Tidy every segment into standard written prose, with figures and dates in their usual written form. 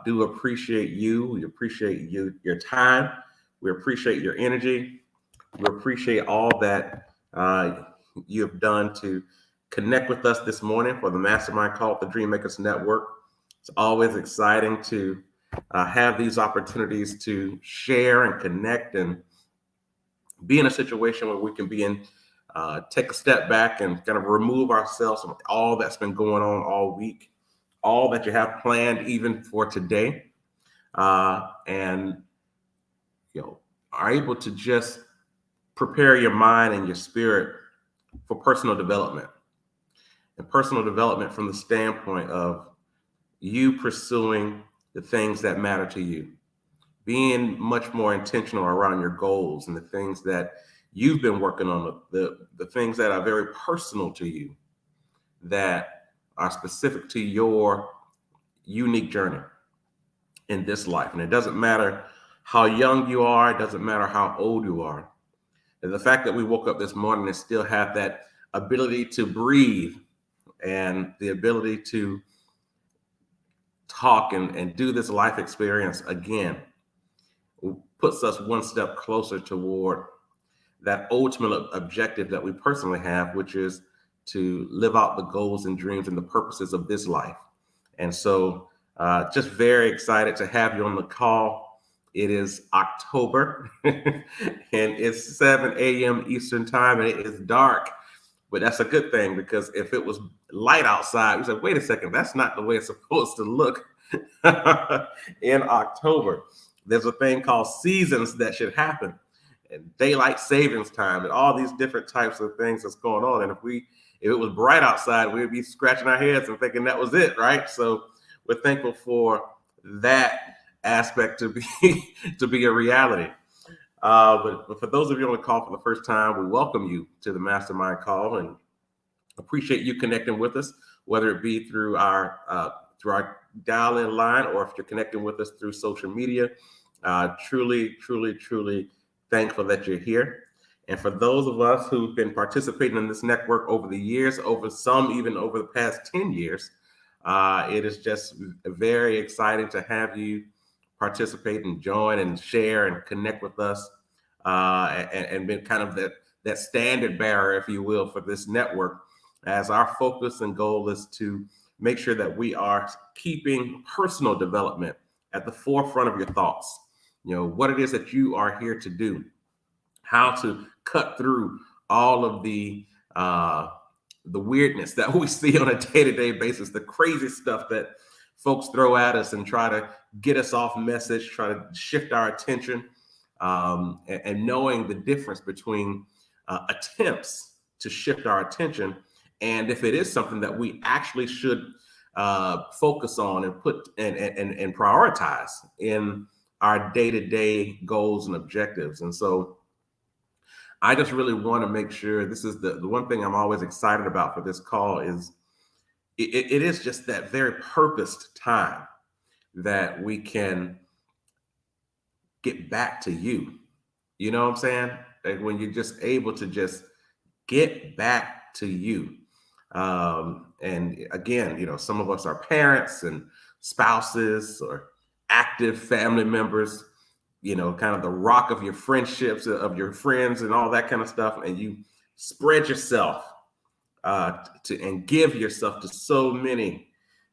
Do appreciate you. We appreciate your time. We appreciate your energy. We appreciate all that you have done to connect with us this morning for the Mastermind called the Dream Makers Network. It's always exciting to have these opportunities to share and connect and be in a situation where we can take a step back and kind of remove ourselves from all that's been going on all week, all that you have planned even for today, and are able to just prepare your mind and your spirit for personal development, and personal development from the standpoint of you pursuing the things that matter to you, being much more intentional around your goals and the things that you've been working on, the things that are very personal to you, that are specific to your unique journey in this life. And it doesn't matter how young you are, it doesn't matter how old you are. And the fact that we woke up this morning and still have that ability to breathe and the ability to talk and do this life experience again puts us one step closer toward that ultimate objective that we personally have, which is to live out the goals and dreams and the purposes of this life. And so just very excited to have you on the call. It is October and it's 7 a.m. Eastern time and it is dark, but that's a good thing, because if it was light outside, we said, wait a second, that's not the way it's supposed to look in October. There's a thing called seasons that should happen, and daylight savings time, and all these different types of things that's going on. And if it was bright outside, we'd be scratching our heads and thinking that was it, right? So we're thankful for that aspect to be a reality. But for those of you on the call for the first time, we welcome you to the Mastermind call and appreciate you connecting with us, whether it be through our dial-in line or if you're connecting with us through social media. Truly, truly, truly thankful that you're here. And for those of us who've been participating in this network over the years, even over the past 10 years, it is just very exciting to have you participate and join and share and connect with us, and been kind of that standard bearer, if you will, for this network, as our focus and goal is to make sure that we are keeping personal development at the forefront of your thoughts. What it is that you are here to do, how to cut through all of the weirdness that we see on a day-to-day basis, the crazy stuff that folks throw at us and try to get us off message, try to shift our attention, and knowing the difference between attempts to shift our attention and if it is something that we actually should focus on and put and prioritize in our day-to-day goals and objectives. And so I just really want to make sure, this is the one thing I'm always excited about for this call, is it is just that very purposed time that we can get back to you. You know what I'm saying? Like when you're just able to just get back to you. And again, some of us are parents and spouses or active family members, kind of the rock of your friendships, of your friends and all that kind of stuff. And you spread yourself and give yourself to so many.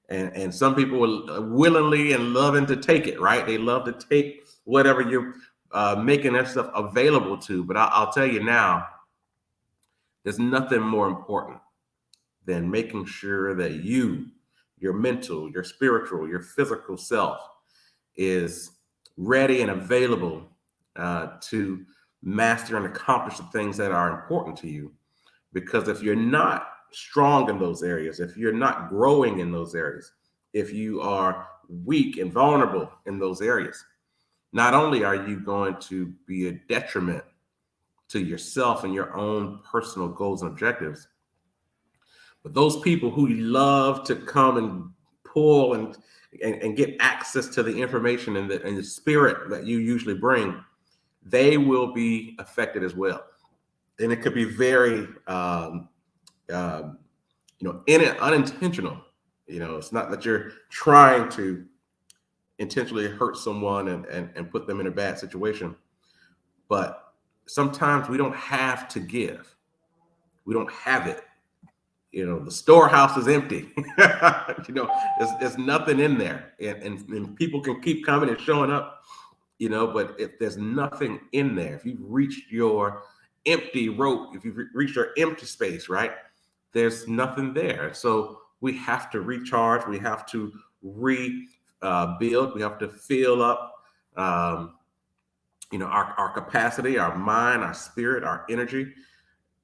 And some people will willingly and loving to take it, right? They love to take whatever you're making that stuff available to. But I'll tell you now, there's nothing more important than making sure that your mental, your spiritual, your physical self is ready and available to master and accomplish the things that are important to you. Because if you're not strong in those areas, if you're not growing in those areas, if you are weak and vulnerable in those areas, not only are you going to be a detriment to yourself and your own personal goals and objectives, but those people who love to come and pull and get access to the information and the spirit that you usually bring, they will be affected as well. And it could be very, unintentional. It's not that you're trying to intentionally hurt someone and put them in a bad situation. But sometimes we don't have to give. We don't have it. The storehouse is empty. There's nothing in there. And people can keep coming and showing up, but if there's nothing in there, if you've reached your empty rope, if you've reached your empty space, right, there's nothing there. So we have to recharge. We have to rebuild. We have to fill up, our capacity, our mind, our spirit, our energy.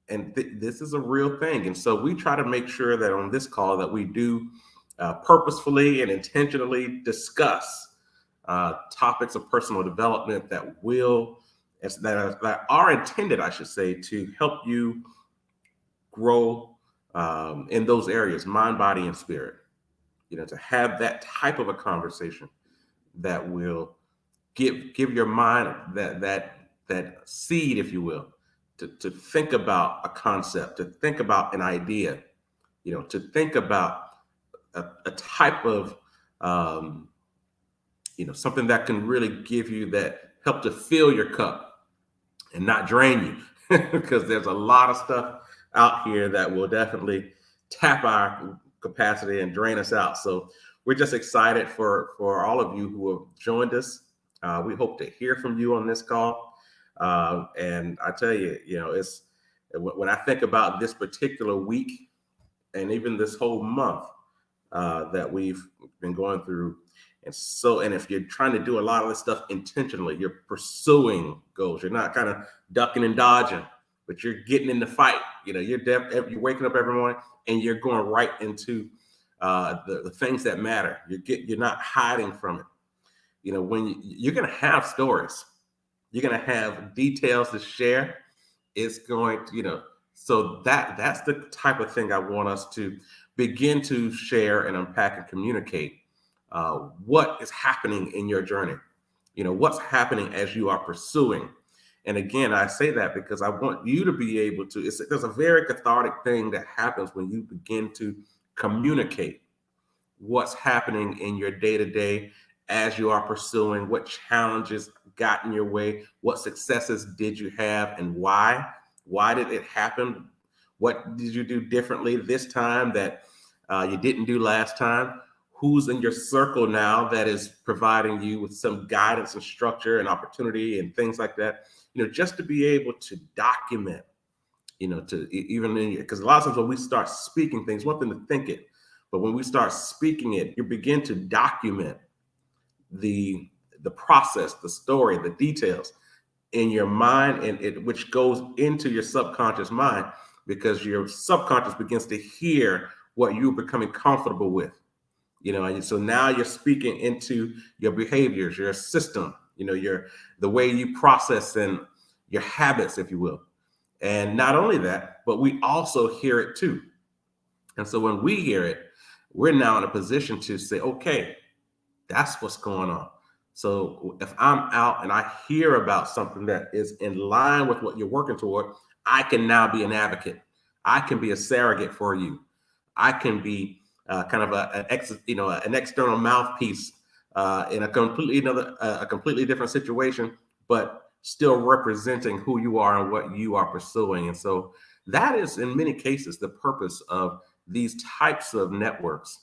And this is a real thing. And so we try to make sure that on this call that we do purposefully and intentionally discuss topics of personal development that are intended, I should say, to help you grow in those areas, mind, body, and spirit. To have that type of a conversation that will give your mind that seed, if you will, to think about a concept, to think about an idea, to think about a type of something that can really give you that help to fill your cup and not drain you, because there's a lot of stuff out here that will definitely tap our capacity and drain us out. So we're just excited for all of you who have joined us. We hope to hear from you on this call. And I tell you, it's when I think about this particular week and even this whole month that we've been going through. And if you're trying to do a lot of this stuff intentionally, you're pursuing goals. You're not kind of ducking and dodging, but you're getting in the fight. You're waking up every morning and you're going right into the things that matter. You're not hiding from it. When you're going to have stories, you're going to have details to share. It's going to, so that's the type of thing I want us to begin to share and unpack and communicate. What is happening in your journey? What's happening as you are pursuing. And again, I say that because I want you to be able to, there's a very cathartic thing that happens when you begin to communicate what's happening in your day-to-day as you are pursuing, what challenges got in your way, what successes did you have, and why? Why did it happen? What did you do differently this time that you didn't do last time? Who's in your circle now that is providing you with some guidance and structure and opportunity and things like that? Just to be able to document, because a lot of times when we start speaking things, one thing to think it, but when we start speaking it, you begin to document the process, the story, the details in your mind, and which goes into your subconscious mind, because your subconscious begins to hear what you're becoming comfortable with. And so now you're speaking into your behaviors, your system, the way you process and your habits, if you will. And not only that, but we also hear it too. And so when we hear it, we're now in a position to say, okay, that's what's going on. So if I'm out and I hear about something that is in line with what you're working toward, I can now be an advocate. I can be a surrogate for you. I can be kind of an external mouthpiece in a completely different situation, but still representing who you are and what you are pursuing. And so that is, in many cases, the purpose of these types of networks,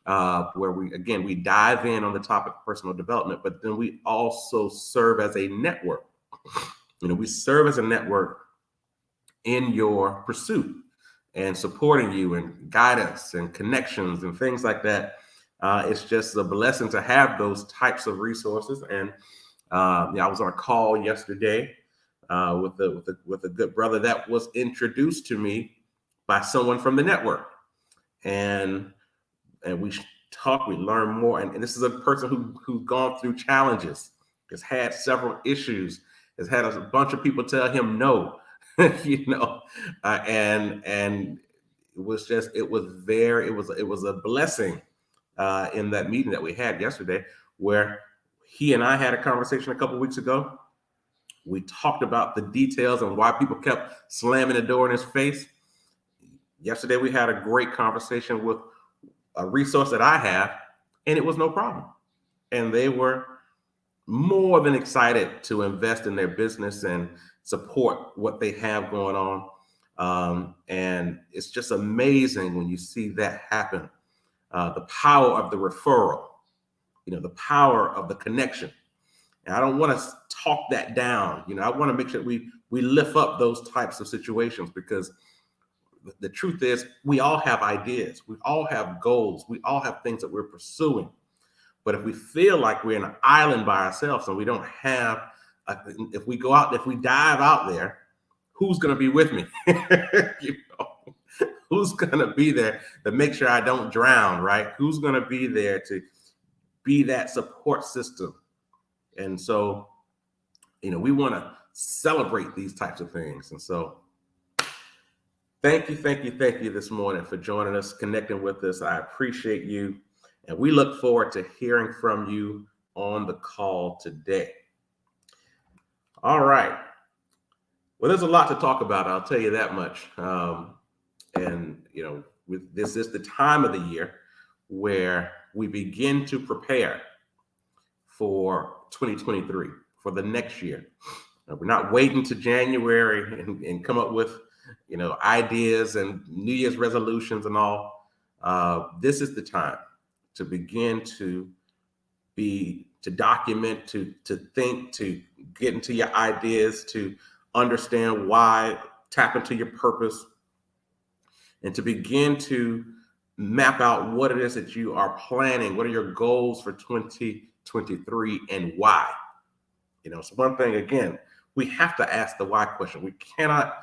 where we dive in on the topic of personal development, but then we also serve as a network. We serve as a network in your pursuit and supporting you and guidance and connections and things like that. It's just a blessing to have those types of resources. And I was on a call yesterday with a good brother that was introduced to me by someone from the network, and we talk, we learn more. And this is a person who's gone through challenges, has had several issues, has had a bunch of people tell him no, and it was a blessing in that meeting that we had yesterday, where he and I had a conversation a couple of weeks ago. We talked about the details and why people kept slamming the door in his face. Yesterday, we had a great conversation with a resource that I have, and it was no problem. and they were more than excited to invest in their business and support what they have going on. And it's just amazing when you see that happen. The power of the referral, the power of the connection. And I don't want to talk that down. I want to make sure we lift up those types of situations, because the truth is we all have ideas, we all have goals, we all have things that we're pursuing. But if we feel like we're in an island by ourselves and we don't have, if we go out, if we dive out there, who's going to be with me? Who's going to be there to make sure I don't drown, right? Who's going to be there to be that support system? And so, we want to celebrate these types of things. And so, thank you this morning for joining us, connecting with us. I appreciate you. And we look forward to hearing from you on the call today. All right. Well, there's a lot to talk about, I'll tell you that much. This is the time of the year where we begin to prepare for 2023, for the next year. We're not waiting to January and come up with, ideas and New Year's resolutions and all. This is the time to begin to document, to think, to get into your ideas, to understand why, tap into your purpose, and to begin to map out what it is that you are planning. What are your goals for 2023 and why? So one thing, again, we have to ask the why question. We cannot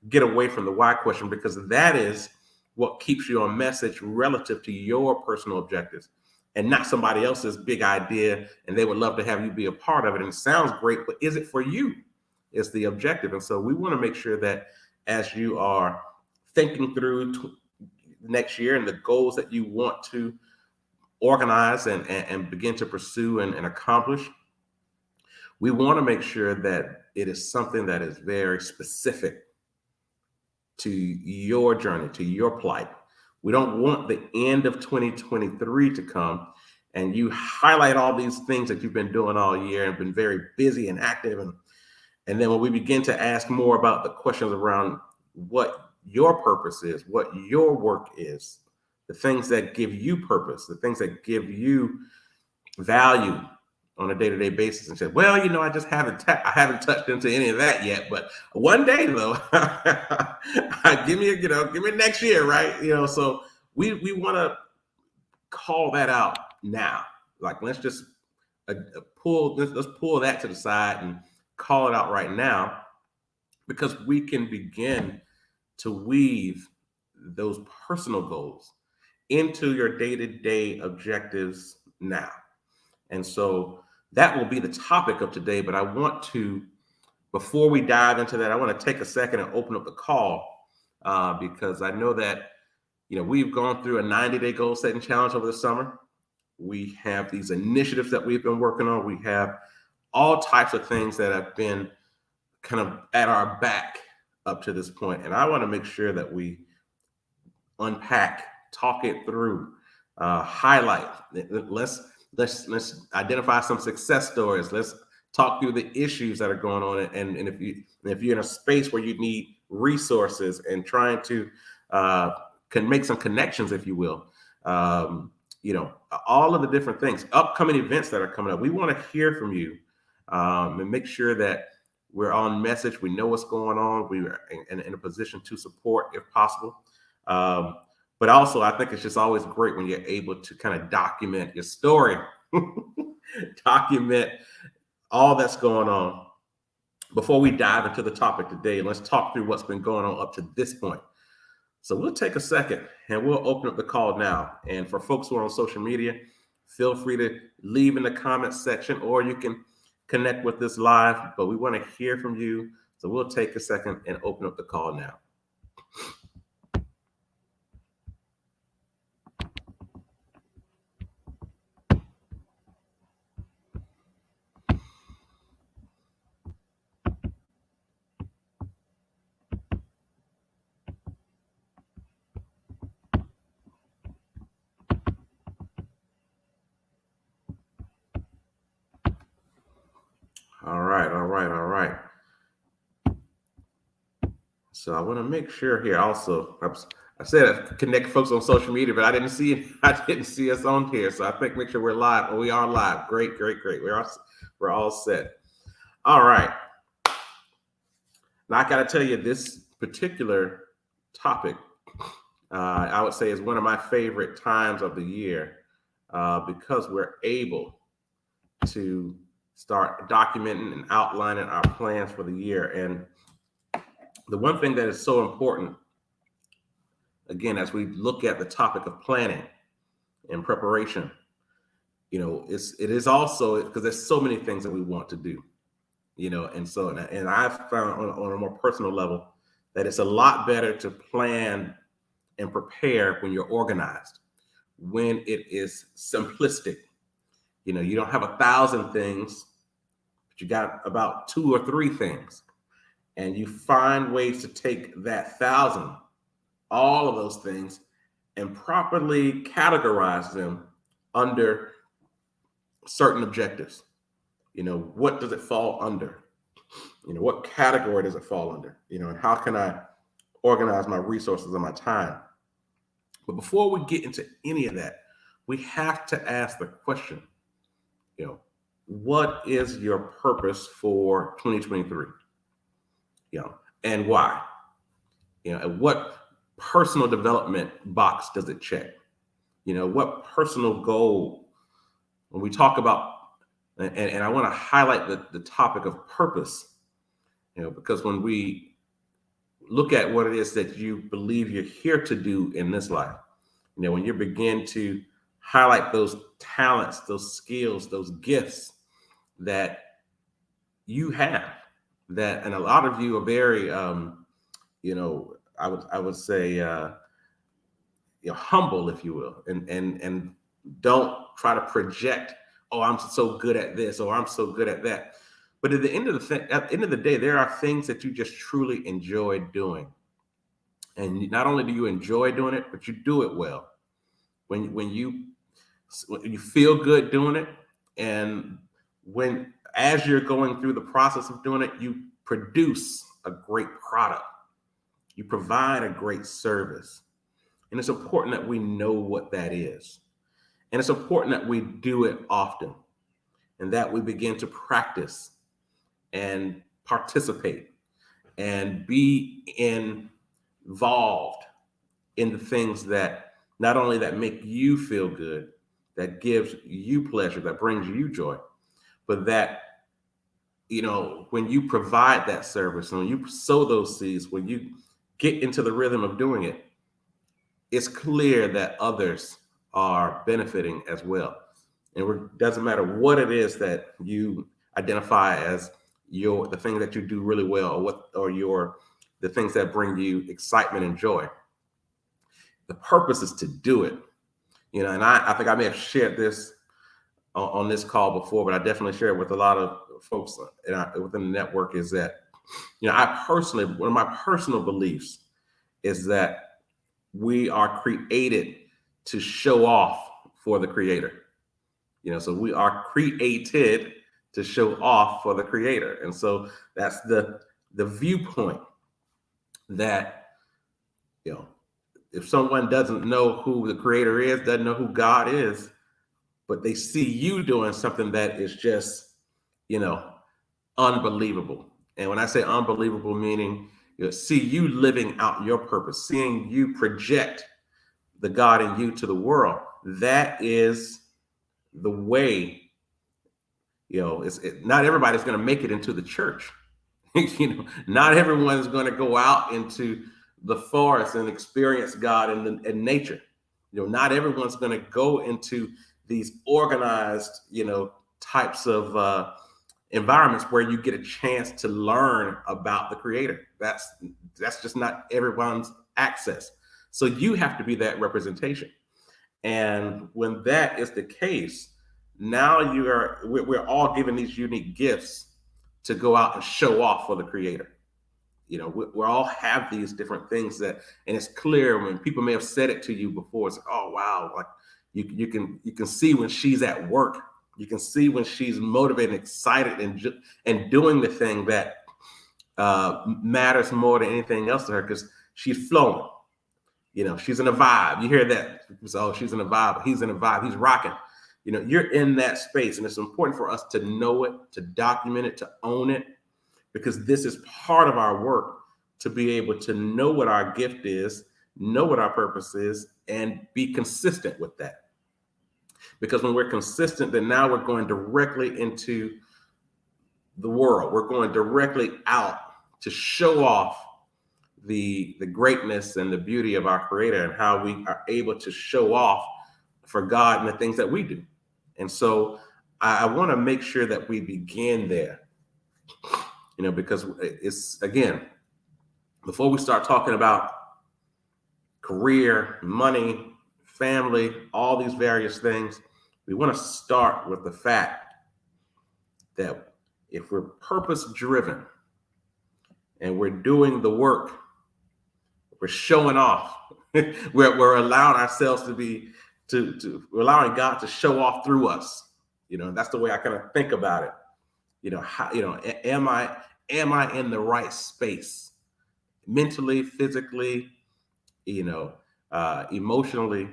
get away from the why question, because that is what keeps you on message relative to your personal objectives, and not somebody else's big idea and they would love to have you be a part of it. And it sounds great, but is it for you? Is the objective. And so we want to make sure that as you are thinking through next year and the goals that you want to organize and begin to pursue and accomplish, we want to make sure that it is something that is very specific to your journey, to your plight. We don't want the end of 2023 to come and you highlight all these things that you've been doing all year and been very busy and active. And then when we begin to ask more about the questions around what your purpose is, what your work is, the things that give you purpose, the things that give you value on a day-to-day basis, and said, well, I just haven't touched into any of that yet, but one day though, give me next year, right? So we want to call that out now. Like, let's just let's pull that to the side and call it out right now, because we can begin to weave those personal goals into your day-to-day objectives now. And so that will be the topic of today. But I want to, before we dive into that, I want to take a second and open up the call, because I know that, we've gone through a 90-day goal setting challenge over the summer. We have these initiatives that we've been working on. We have all types of things that have been kind of at our back up to this point. And I want to make sure that we unpack, talk it through, highlight. Let's identify some success stories. Let's talk through the issues that are going on. And if you're in a space where you need resources and trying to can make some connections, if you will, all of the different things, upcoming events that are coming up, we want to hear from you, and make sure that we're on message. We know what's going on. We are in a position to support if possible. But also, I think it's just always great when you're able to kind of document your story, document all that's going on. Before we dive into the topic today, let's talk through what's been going on up to this point. So we'll take a second and we'll open up the call now. And for folks who are on social media, feel free to leave in the comments section, or you can connect with us live, but we want to hear from you. So we'll take a second and open up the call now. All right, all right, all right. So I want to make sure here also. I said I connect folks on social media, but I didn't see I didn't see us on here. So I think make sure we're live. Oh, we are live. Great, great, great. We're all set. All right. Now I got to tell you, this particular topic, I would say, is one of my favorite times of the year because we're able to start documenting and outlining our plans for the year. And the one thing that is so important, again, as we look at the topic of planning and preparation, it is also because there's so many things that we want to do, and I've found on a more personal level that it's a lot better to plan and prepare when you're organized, when it is simplistic. You don't have 1,000 things, but you got about 2 or 3 things, and you find ways to take that 1,000, all of those things, and properly categorize them under certain objectives. What does it fall under? What category does it fall under? And how can I organize my resources and my time? But before we get into any of that, we have to ask the question, what is your purpose for 2023? And why? And what personal development box does it check? What personal goal, when we talk about, and I want to highlight the topic of purpose, because when we look at what it is that you believe you're here to do in this life, when you begin to highlight those talents, those skills, those gifts that you have, and a lot of you are very, I would say, humble, if you will, and don't try to project, oh, I'm so good at this, or I'm so good at that. But at the end of the day, there are things that you just truly enjoy doing, and not only do you enjoy doing it, but you do it well. When you feel good doing it, and as you're going through the process of doing it, you produce a great product, you provide a great service. And it's important that we know what that is. And it's important that we do it often, and that we begin to practice and participate and be involved in the things that not only that make you feel good, that gives you pleasure, that brings you joy, but that, when you provide that service and when you sow those seeds, when you get into the rhythm of doing it, it's clear that others are benefiting as well. And it doesn't matter what it is that you identify as the thing that you do really well, or the things that bring you excitement and joy. The purpose is to do it. And I think I may have shared this on this call before, but I definitely share it with a lot of folks within the network, is that, one of my personal beliefs is that we are created to show off for the Creator. So we are created to show off for the Creator. And so that's the viewpoint that, if someone doesn't know who the Creator is, doesn't know who God is, but they see you doing something that is just, unbelievable. And when I say unbelievable, meaning, see you living out your purpose, seeing you project the God in you to the world. That is the way, not everybody's going to make it into the church. Not everyone's going to go out into the forest and experience God in nature. Not everyone's going to go into these organized, types of environments where you get a chance to learn about the Creator. That's just not everyone's access. So you have to be that representation. And when that is the case, now we're all given these unique gifts to go out and show off for the Creator. We all have these different things and it's clear when people may have said it to you before. It's like, oh wow, like you can see when she's at work, You can see when she's motivated, excited, and doing the thing that matters more than anything else to her, because she's flowing. She's in a vibe. You hear that? Oh, she's in a vibe. He's in a vibe. He's rocking. You're in that space, and it's important for us to know it, to document it, to own it, because this is part of our work, to be able to know what our gift is, know what our purpose is, and be consistent with that. Because when we're consistent, then now we're going directly into the world. We're going directly out to show off the greatness and the beauty of our Creator, and how we are able to show off for God and the things that we do. And so I want to make sure that we begin there, because it's, again, before we start talking about career, money, family, all these various things, we want to start with the fact that if we're purpose driven and we're doing the work, we're showing off, we're allowing ourselves we're allowing God to show off through us. That's the way I kind of think about it. Am I in the right space, mentally, physically, emotionally,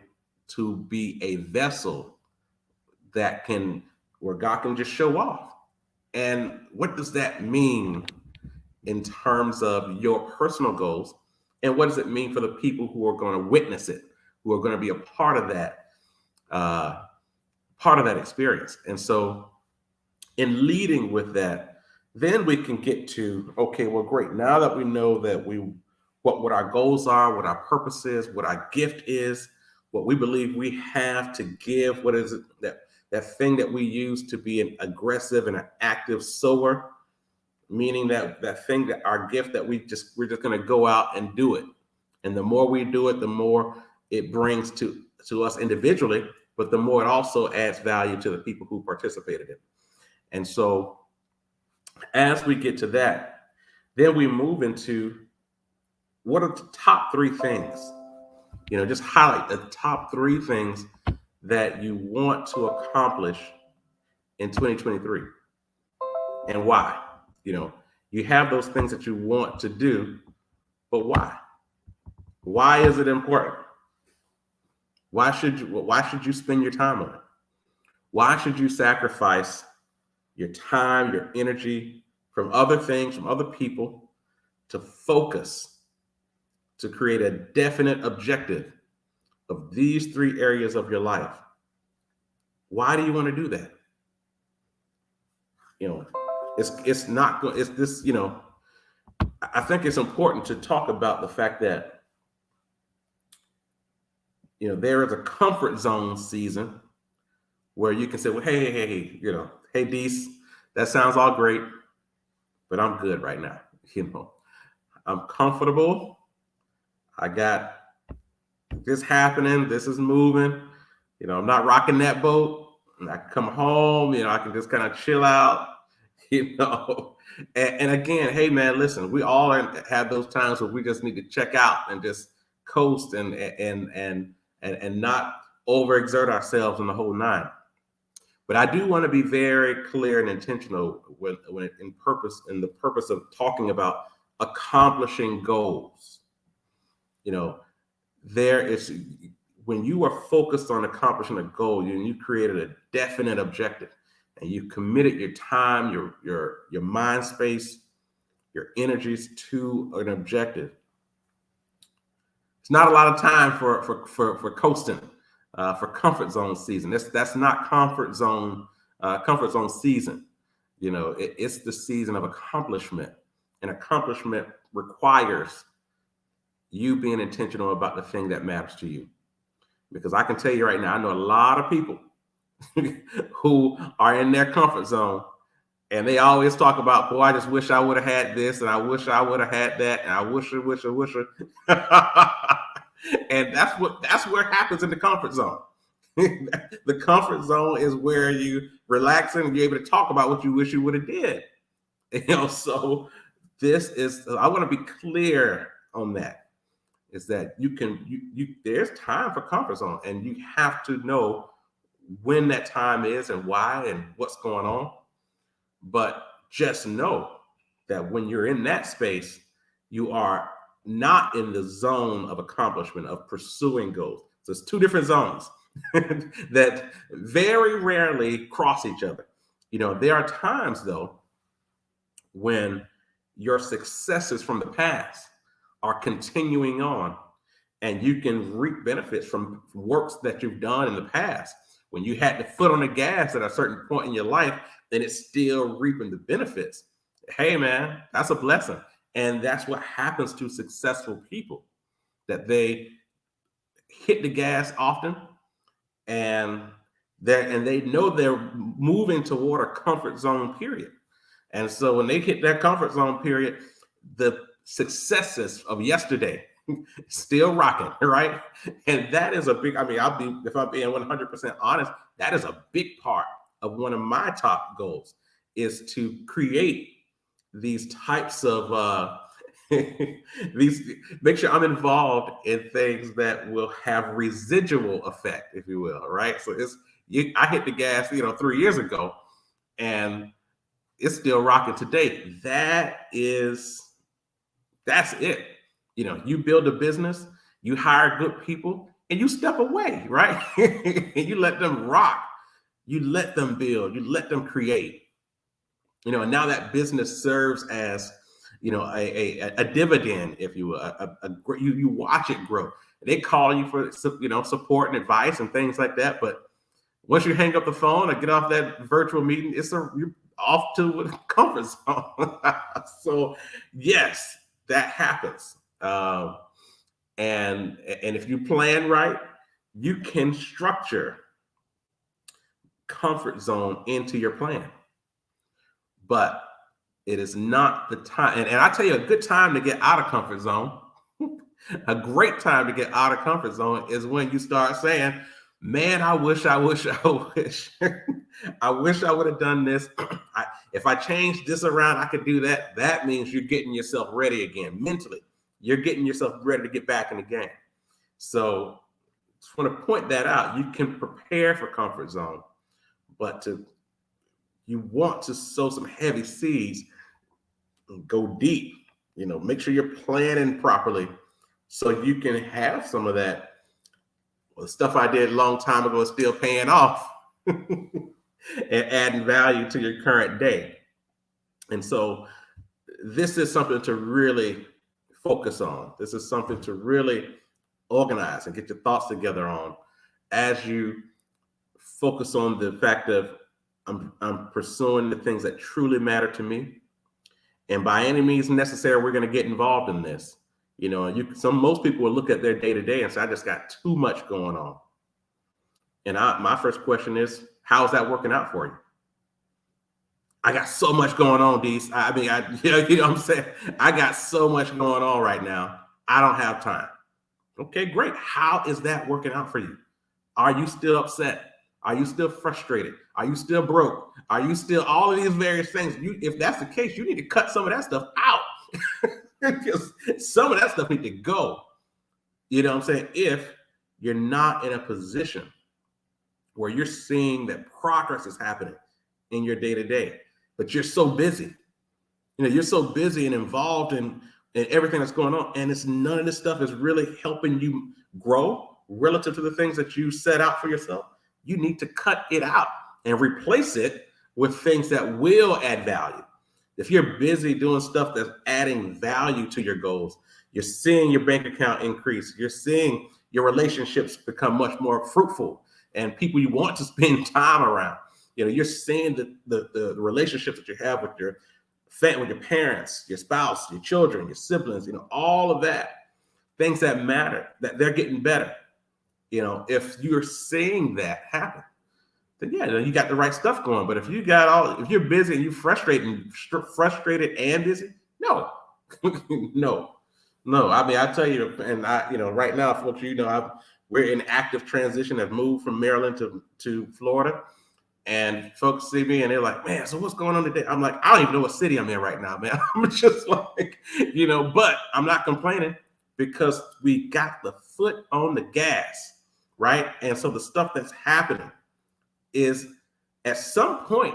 to be a vessel where God can just show off? And what does that mean in terms of your personal goals? And what does it mean for the people who are going to witness it, who are going to be a part of that experience? And so in leading with that, then we can get to, okay, well, great. Now that we know that what our goals are, what our purpose is, what our gift is, what we believe we have to give, what is it that thing that we use to be an aggressive and an active sower, meaning that thing, that our gift, that we're just going to go out and do it. And the more we do it, the more it brings to us individually, but the more it also adds value to the people who participated in it. And so as we get to that, then we move into, what are the top 3 things? Just highlight the top 3 things that you want to accomplish in 2023 and why. You have those things that you want to do, but why? Why is it important? Why should you spend your time on it? Why should you sacrifice your time, your energy from other things, from other people, to focus, to create a definite objective of these 3 areas of your life? Why do you want to do that? It's not good. It's this, I think it's important to talk about the fact that, there is a comfort zone season where you can say, well, hey, Dees, that sounds all great, but I'm good right now. I'm comfortable. I got this happening. This is moving. I'm not rocking that boat. I can come home. I can just kind of chill out. And again, hey man, listen, we all have those times where we just need to check out and just coast and not overexert ourselves in the whole 9. But I do want to be very clear and intentional when in the purpose of talking about accomplishing goals. There is, when you are focused on accomplishing a goal, you created a definite objective, and you committed your time, your mind space, your energies to an objective. It's not a lot of time for coasting, for comfort zone season. That's not comfort zone season. It's the season of accomplishment, and accomplishment requires you being intentional about the thing that matters to you. Because I can tell you right now, I know a lot of people who are in their comfort zone, and they always talk about, boy, I just wish I would have had this, and I wish I would have had that, and I wish. And that's what happens in the comfort zone. The comfort zone is where you relax and you're able to talk about what you wish you would have did. So I want to be clear on that. Is that there's time for comfort zone, and you have to know when that time is and why and what's going on. But just know that when you're in that space, you are not in the zone of accomplishment, of pursuing goals. So it's two different zones that very rarely cross each other. There are times though when your successes from the past are continuing on and you can reap benefits from works that you've done in the past. When you had the foot on the gas at a certain point in your life, then it's still reaping the benefits. Hey, man, that's a blessing. And that's what happens to successful people, that they hit the gas often and they know they're moving toward a comfort zone period. And so when they hit that comfort zone period, the successes of yesterday still rocking, right? And that is a big, if I'm being 100% honest, that is a big part of one of my top goals, is to create these types of make sure I'm involved in things that will have residual effect, if you will, right? So I hit the gas, 3 years ago, and it's still rocking today. That's it. You build a business, you hire good people, and you step away, right? And you let them rock. You let them build. You let them create. And now that business serves as, a dividend, if you will. You watch it grow. They call you for, support and advice and things like that. But once you hang up the phone or get off that virtual meeting, you're off to the comfort zone. So yes, that happens. And if you plan right, you can structure comfort zone into your plan. But it is not the time. And I tell you, a good time to get out of comfort zone, a great time to get out of comfort zone is when you start saying, man, I wish. I wish I would have done this. If I changed this around, I could do that. That means you're getting yourself ready again mentally. You're getting yourself ready to get back in the game. So just want to point that out. You can prepare for comfort zone, but you want to sow some heavy seeds, go deep, make sure you're planning properly so you can have some of that. Well, the stuff I did a long time ago is still paying off and adding value to your current day. And so this is something to really focus on. This is something to really organize and get your thoughts together on as you focus on the fact of I'm pursuing the things that truly matter to me. And by any means necessary, we're going to get involved in this. Most people will look at their day to day and say, I just got too much going on. And my first question is, how's that working out for you? I got so much going on, Dees. You know what I'm saying? I got so much going on right now. I don't have time. Okay, great. How is that working out for you? Are you still upset? Are you still frustrated? Are you still broke? Are you still all of these various things? If that's the case, you need to cut some of that stuff out. Because some of that stuff need to go. You know what I'm saying? If you're not in a position where you're seeing that progress is happening in your day-to-day, but you're so busy. You're so busy and involved in everything that's going on, and none of this stuff is really helping you grow relative to the things that you set out for yourself. You need to cut it out and replace it with things that will add value. If you're busy doing stuff that's adding value to your goals, you're seeing your bank account increase. You're seeing your relationships become much more fruitful and people you want to spend time around. You're seeing the relationships that you have with your family, with your parents, your spouse, your children, your siblings, all of that, things that matter, that they're getting better. If you're seeing that happen, then you got the right stuff going. But if you're busy and you're frustrated and busy, no. I tell you, and right now, folks, we're in active transition. I've moved from Maryland to Florida, and folks see me and they're like, man, so what's going on today? I'm like, I don't even know what city I'm in right now, man. I'm just like, but I'm not complaining because we got the foot on the gas. Right. And so the stuff that's happening, is at some point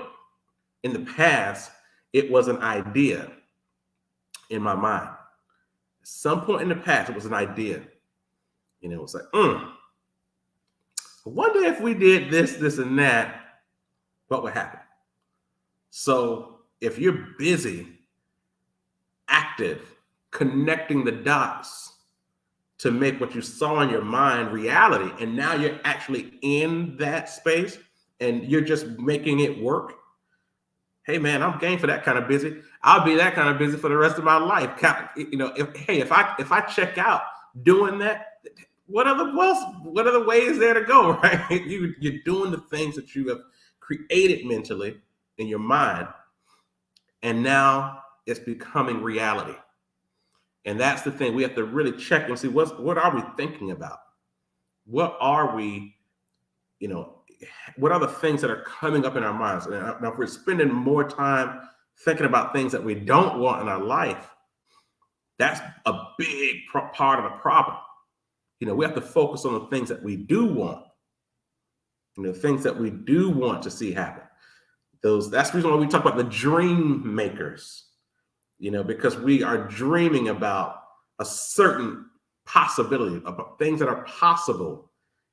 in the past, it was an idea in my mind. At some point in the past, it was an idea. You know, it was like, I wonder if we did this, and that, what would happen? So if you're busy, active, connecting the dots to make what you saw in your mind reality, and now you're actually in that space and you're just making it work. Hey man, I'm game for that kind of busy. I'll be that kind of busy for the rest of my life. You know, if I check out doing that, what other ways there to go, right? You're doing the things that you have created mentally in your mind, and now it's becoming reality. And that's the thing. We have to really check and see what are we thinking about? What are we, you know, what are the things that are coming up in our minds? And now if we're spending more time thinking about things that we don't want in our life, that's a big part of the problem. You know, we have to focus on the things that we do want. You know, things that we do want to see happen. That's the reason why we talk about the dream makers. You know, because we are dreaming about a certain possibility, about things that are possible.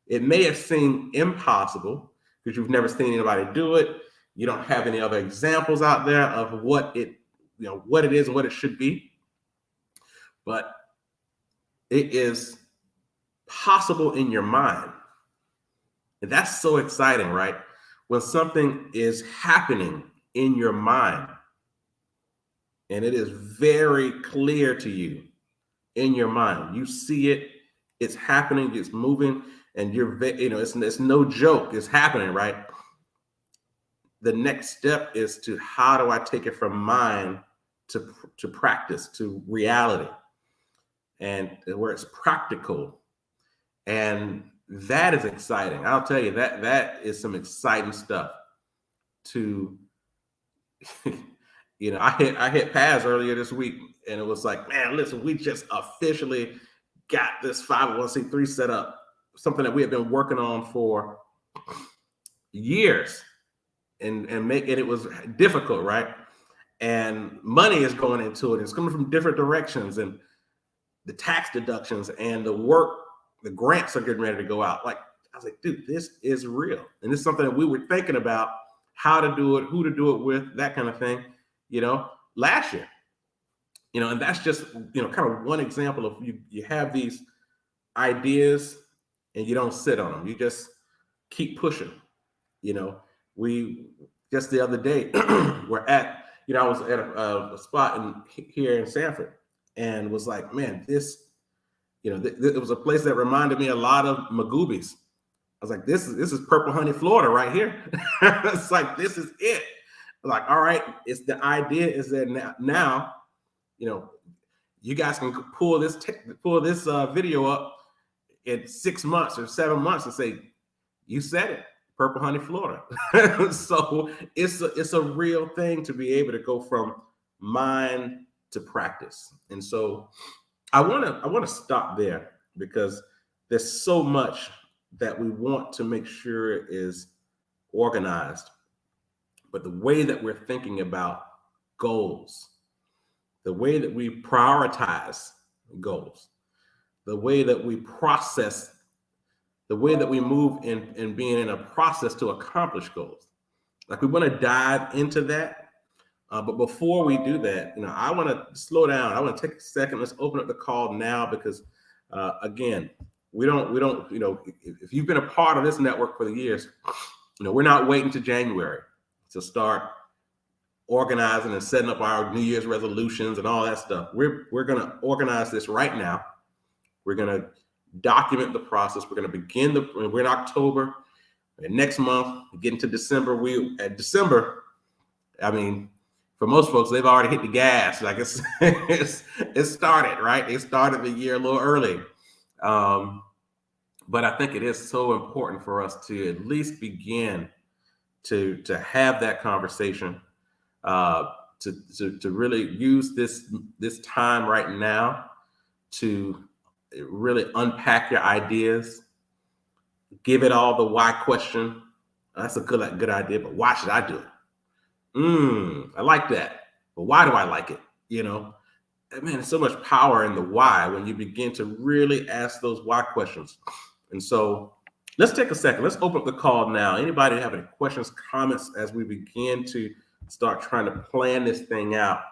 It may have seemed impossible because you've never seen anybody do it. You don't have any other examples out there of what it is and what it should be. But it is possible in your mind. And that's so exciting, right? When something is happening in your mind, and it is very clear to you in your mind. You see it, it's happening, it's moving, and it's no joke, it's happening, right? The next step is to how do I take it from mind to practice, to reality, and where it's practical. And that is exciting. I'll tell you, that is some exciting stuff to you know, I hit Paz earlier this week, and it was like, man, listen, we just officially got this 501c3 set up, something that we have been working on for years, and it was difficult, right? And money is going into it. It's coming from different directions, and the tax deductions and the grants are getting ready to go out. Like, I was like, dude, this is real. And this is something that we were thinking about, how to do it, who to do it with, that kind of thing, you know, last year. You know, and that's just, you know, kind of one example of you have these ideas and you don't sit on them. You just keep pushing. You know, we just the other day we're at, you know, I was at a spot here in Sanford, and was like, man, this, you know, it was a place that reminded me a lot of Magoobies. I was like, this is Purple Honey, Florida, right here. It's like, this is it. Like, all right, it's the idea is that now, you know, you guys can pull this video up in 6 months or 7 months and say, you said it, Purple Honey, Florida. So it's a real thing to be able to go from mind to practice. And so I want to stop there, because there's so much that we want to make sure is organized. But the way that we're thinking about goals, the way that we prioritize goals, the way that we process, the way that we move in being in a process to accomplish goals. Like, we want to dive into that. But before we do that, you know, I want to slow down. I want to take a second. Let's open up the call now, because again, we don't, you know, if you've been a part of this network for the years, you know, we're not waiting to January to start organizing and setting up our New Year's resolutions and all that stuff. We're going to organize this right now. We're going to document the process. We're going to begin we're in October, and next month, getting to December. December, I mean, for most folks, they've already hit the gas. Like, it's started, right? They started the year a little early. But I think it is so important for us to at least begin to have that conversation, to really use this time right now to really unpack your ideas, give it all the why question, That's a good idea, but why should I do it? I like that. But why do I like it? You know, man, there's so much power in the why when you begin to really ask those why questions. And so let's take a second. Let's open up the call now. Anybody have any questions, comments as we begin to start trying to plan this thing out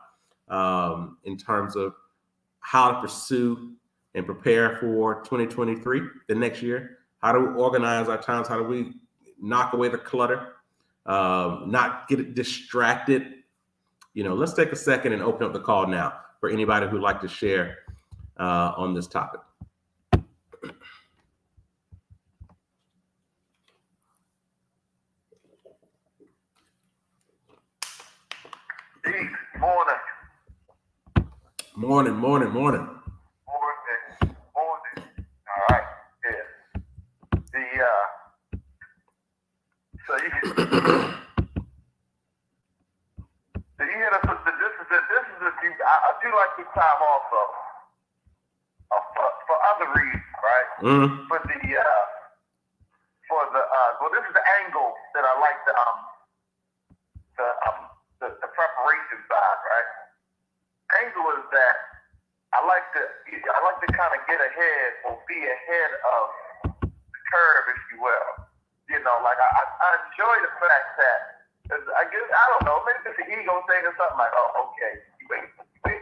in terms of how to pursue and prepare for 2023, the next year? How do we organize our times? How do we knock away the clutter? Not get distracted. Let's take a second and open up the call now for anybody who'd like to share on this topic. Morning. Morning. All right. Yeah. So you hear this is I do like this time also for other reasons, right? Mm-hmm. This is the angle that I like the preparation side, right? Angle is that I like to kind of get ahead or be ahead of the curve, if you will. Like I enjoy the fact that I guess I don't know, maybe it's an ego thing or something like, oh, okay, you wait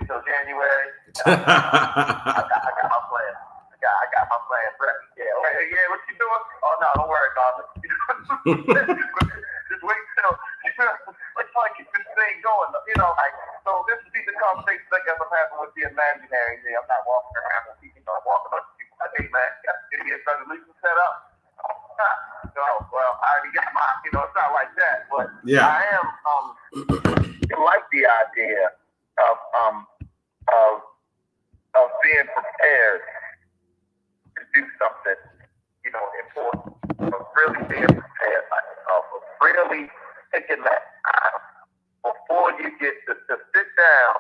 until January. I got my plan. I got my plan ready. Yeah, okay, yeah, what you doing? Oh no, don't worry about it. Just wait till let's try to keep this thing going. So this would be the conversation I guess I'm having with the imaginary. I'm not walking around with people, I'm walking up to people like, hey man, got to get a resolution set up. Well, I already got mine, it's not like that. But yeah. I am like the idea of being prepared to do something, important. Really being prepared, really taking that time before you get to sit down,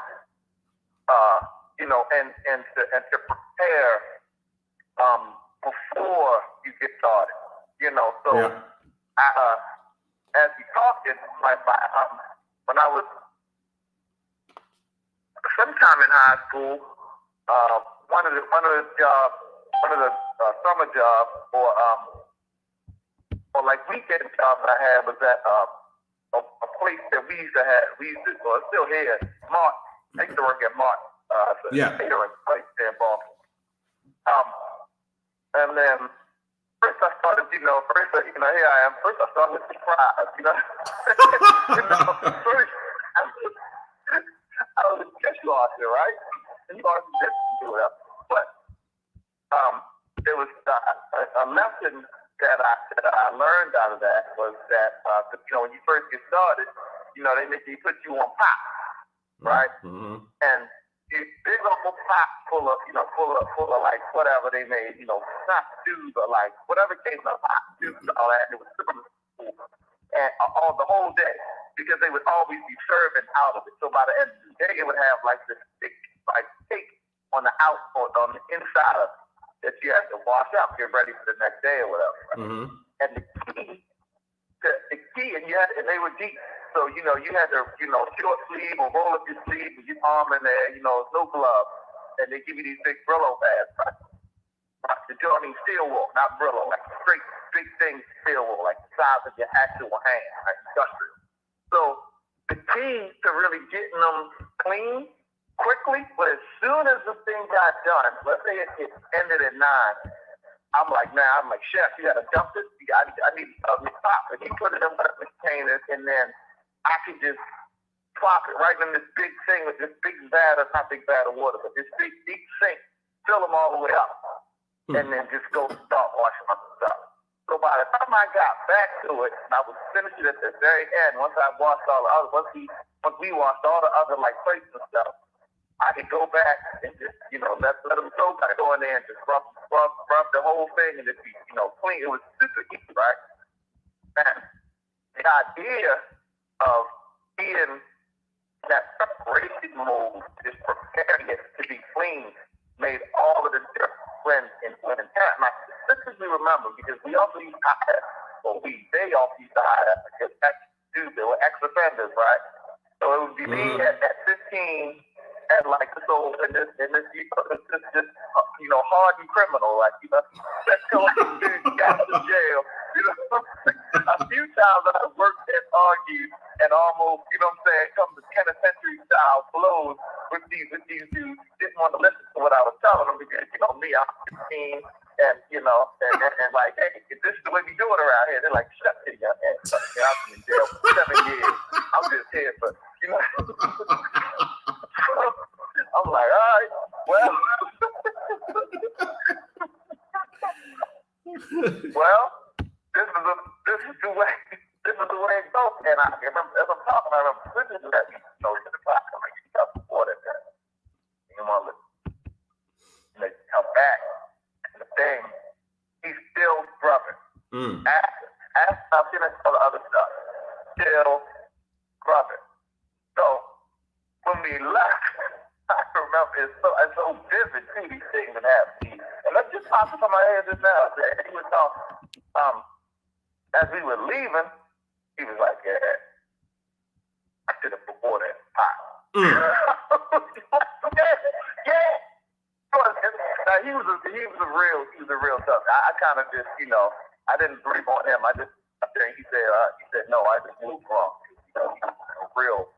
and to prepare before you get started. So yeah. As we talked, when I was sometime in high school, one of the summer jobs or like weekend jobs I had was at a place that we used to it's still here, Mart. I used to work at Mart. Yeah. Catering place there in Boston. And then first I started, here I am. First I started with surprise, First, I was a dishwasher, right? And you always do it up. But there was a lesson that I learned out of that was that when you first get started, they make you put you on pop, right? Mm-hmm. And you big old pot full of like whatever they made, not stews or like whatever came in a pot, stews and all that. And it was super cool. And all the whole day, because they would always be serving out of it. So by the end of the day, it would have like this thick like cake on the inside of it that you had to wash up, get ready for the next day or whatever. Right? Mm-hmm. And the key, and they were deep. So, you had to, short sleeve or roll up your sleeve with your arm in there, no gloves. And they give you these big Brillo pads, right? Steel wool, not Brillo, like straight, big thing steel wool, like the size of your actual hand, like industrial. So the key to really getting them clean quickly, but as soon as the thing got done, let's say it ended at 9, I'm like, chef, you gotta dump this. I need to pop. And he put it in one of the containers, and then I could just plop it right in this big thing with this big vat of, not big vat of water, but this big deep sink, fill them all the way up, and then just go start washing my stuff. So by the time I got back to it, and I was finishing at the very end, once I washed all the other, once we washed all the other like plates and stuff, I could go back and just, let them go back on there and just rub the whole thing and just be, clean. It was super easy, right? And the idea of being that preparation mode, just preparing it to be clean, made all of the difference when and I specifically remember because we also used to hire, they also used to hire So it would be me at 15 and like this old and this hardened criminal, like that told dude got to jail. A few times I worked and argued and almost, come to penitentiary style blows with these dudes who didn't want to listen to what I was telling them because me, I'm 15 and and like, hey, if this is the way we do it around here, they're like, shut it, young man. I've been in jail for 7 years. I'm just here for I'm like, all right, well, this is the way it goes. And I remember as I'm talking, I remember listening to that, to the clock. I'm like, you got support at that. You want to listen. And they come back. And the thing, he's still scrubbing. After I finished all the other stuff, still scrubbing. So when we left, I remember it's so vivid too, these things that happened. And that just popped into my head just now. He was talking, as we were leaving, he was like, yeah, I should have put water in the pot. Yeah. Now, he was a real tough. I kind of just, I didn't brief on him. He said, no, I just moved wrong. He's a real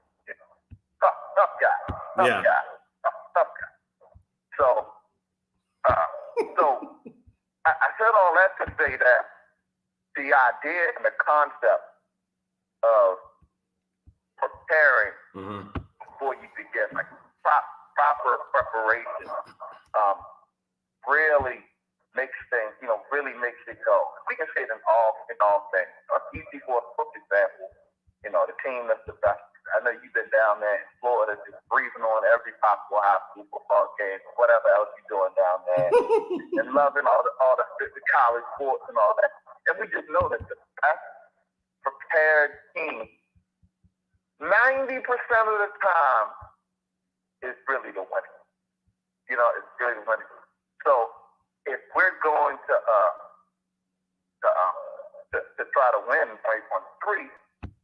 tough guy. Tough guy. So I said all that to say that the idea and the concept of preparing before you begin, like proper preparation, really makes things, really makes it go. We can say it in all things. Easy for example, the team that's the best. I know you've been down there in Florida just breathing on every possible high school football game, whatever else you're doing down there, and loving all the college sports and all that. And we just know that the best prepared team, 90% of the time, is really the winning. It's really the winning. So if we're going to try to win 2023,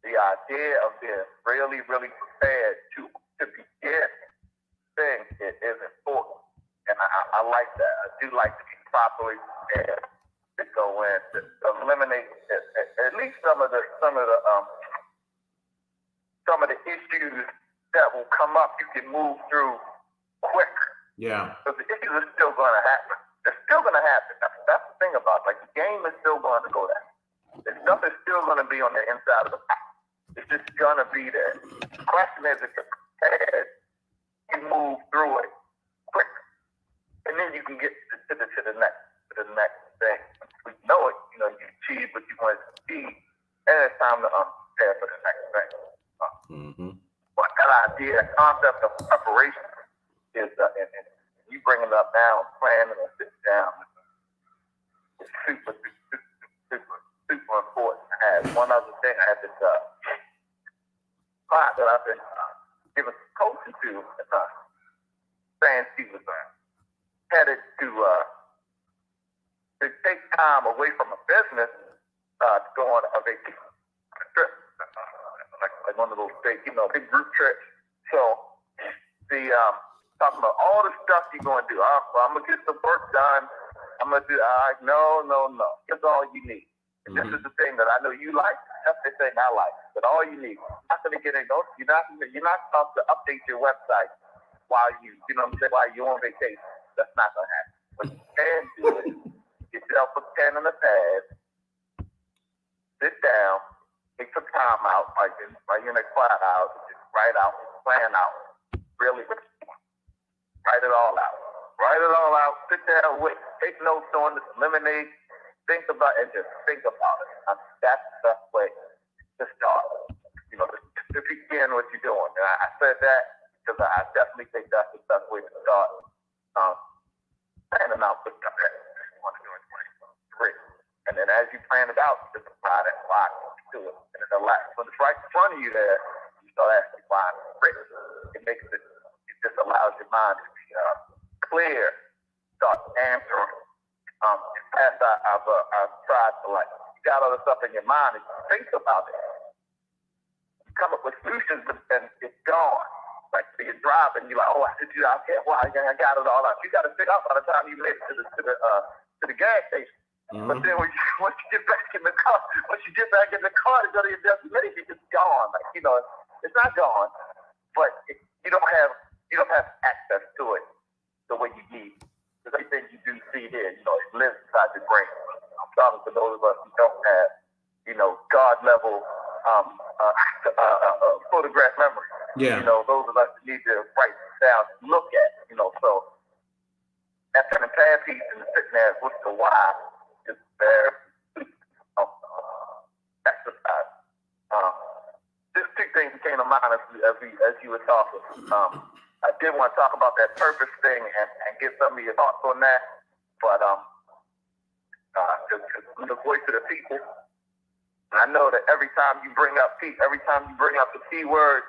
the idea of being really, really prepared to begin things is important, and I like that. I do like to be properly prepared to go in to eliminate at least some of the issues that will come up. You can move through quick. Yeah. Because the issues are still going to happen. They're still going to happen. That's the thing about it. Like the game is still going to go down. The stuff is still going to be on the inside of the box. It's just gonna be there. The question is, if you're prepared, you move through it quick, and then you can get to the next thing. Once you know it, you achieve what you want to achieve, and it's time to prepare for the next thing. But that idea, concept of preparation is, and you bringing it up now, planning and sitting down, it's super important. I had one other thing. I had this client that I've been giving coaching to, saying she was headed to take time away from a business to go on a vacation trip, like one of those big group trips. So the talking about all the stuff you're going to do. I'm gonna get some work done. I'm gonna do. No. That's all you need. And this is the thing that I know you like. That's the thing I like. But all you need. You're not gonna get any. You're not supposed to update your website while while you're on vacation. That's not gonna happen. What you can do is get yourself a pen and a pad, sit down, take some time out, while you're in a quiet house, just write out, plan out, really, write it all out. Write it all out, sit down, take notes on it, eliminate, think about it, and just think about it. That's the best way to start. To begin what you're doing. And I said that because I definitely think that's the best way to start. Planning out what you want to do in 2023. And then as you plan it out, you just apply that clock to it. And then when it's right in front of you there, you start actually applying it. It just allows your mind to be clear, start answering. In the past, I've tried to you got all the stuff in your mind and you think about it. You come up with solutions, and if driving, you're like, oh, I have to do that. Okay, well, I got it all out. You got to figure out by the time you made it to the gas station. Mm-hmm. But then once you get back in the car, to go to your destination, it's gone. Like, you know, it's not gone, but you don't have access to it the way you need. Because everything you do see here, you know, it lives inside your brain. I'm talking to those of us who don't have, you know, God level photograph memory. Yeah. You know, those of us that need to write down, look at, you know, so that pen and pad piece and sitting there, what's the why? Is there exercise. Just two things came to mind as you were talking. I did want to talk about that purpose thing and get some of your thoughts on that, but the voice of the people. I know that every time you bring up the P word,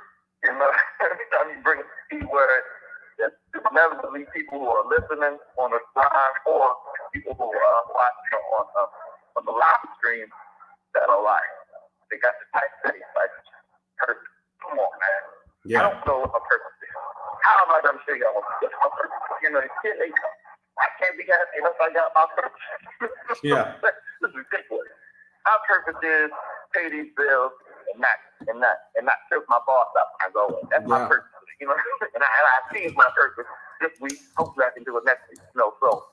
you know, every time you bring up the P word, there's inevitably people who are listening on the line or people who are watching on the live stream that are like, they got the type thing like, purpose. Come on, man. Yeah. I don't know what my purpose is. How am I going to show y'all what's my purpose? You know, I can't be happy unless I got my purpose. Yeah. This is ridiculous. My purpose is pay these bills and not trip my boss up when I go in. That's my purpose. You know, and I achieved my purpose this week. Hopefully I can do it next week. You know, so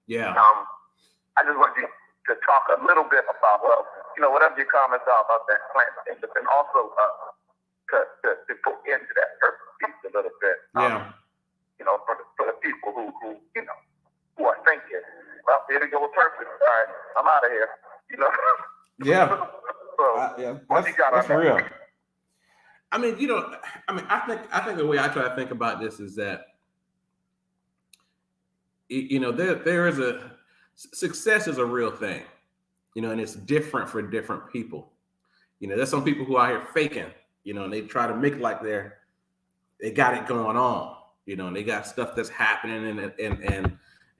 yeah. I just want you to talk a little bit about, well, you know, whatever your comments are about that plant thing, but then also to put into that purpose piece a little bit. Yeah. You know, for the people who you know, who are thinking, well, here we go with purpose. All right, I'm out of here. You know. Yeah. So that's real. I mean, you know, I think the way I try to think about this is that, you know, there is success is a real thing, you know, and it's different for different people. You know, there's some people who are here faking, you know, and they try to make like they got it going on, you know, and they got stuff that's happening,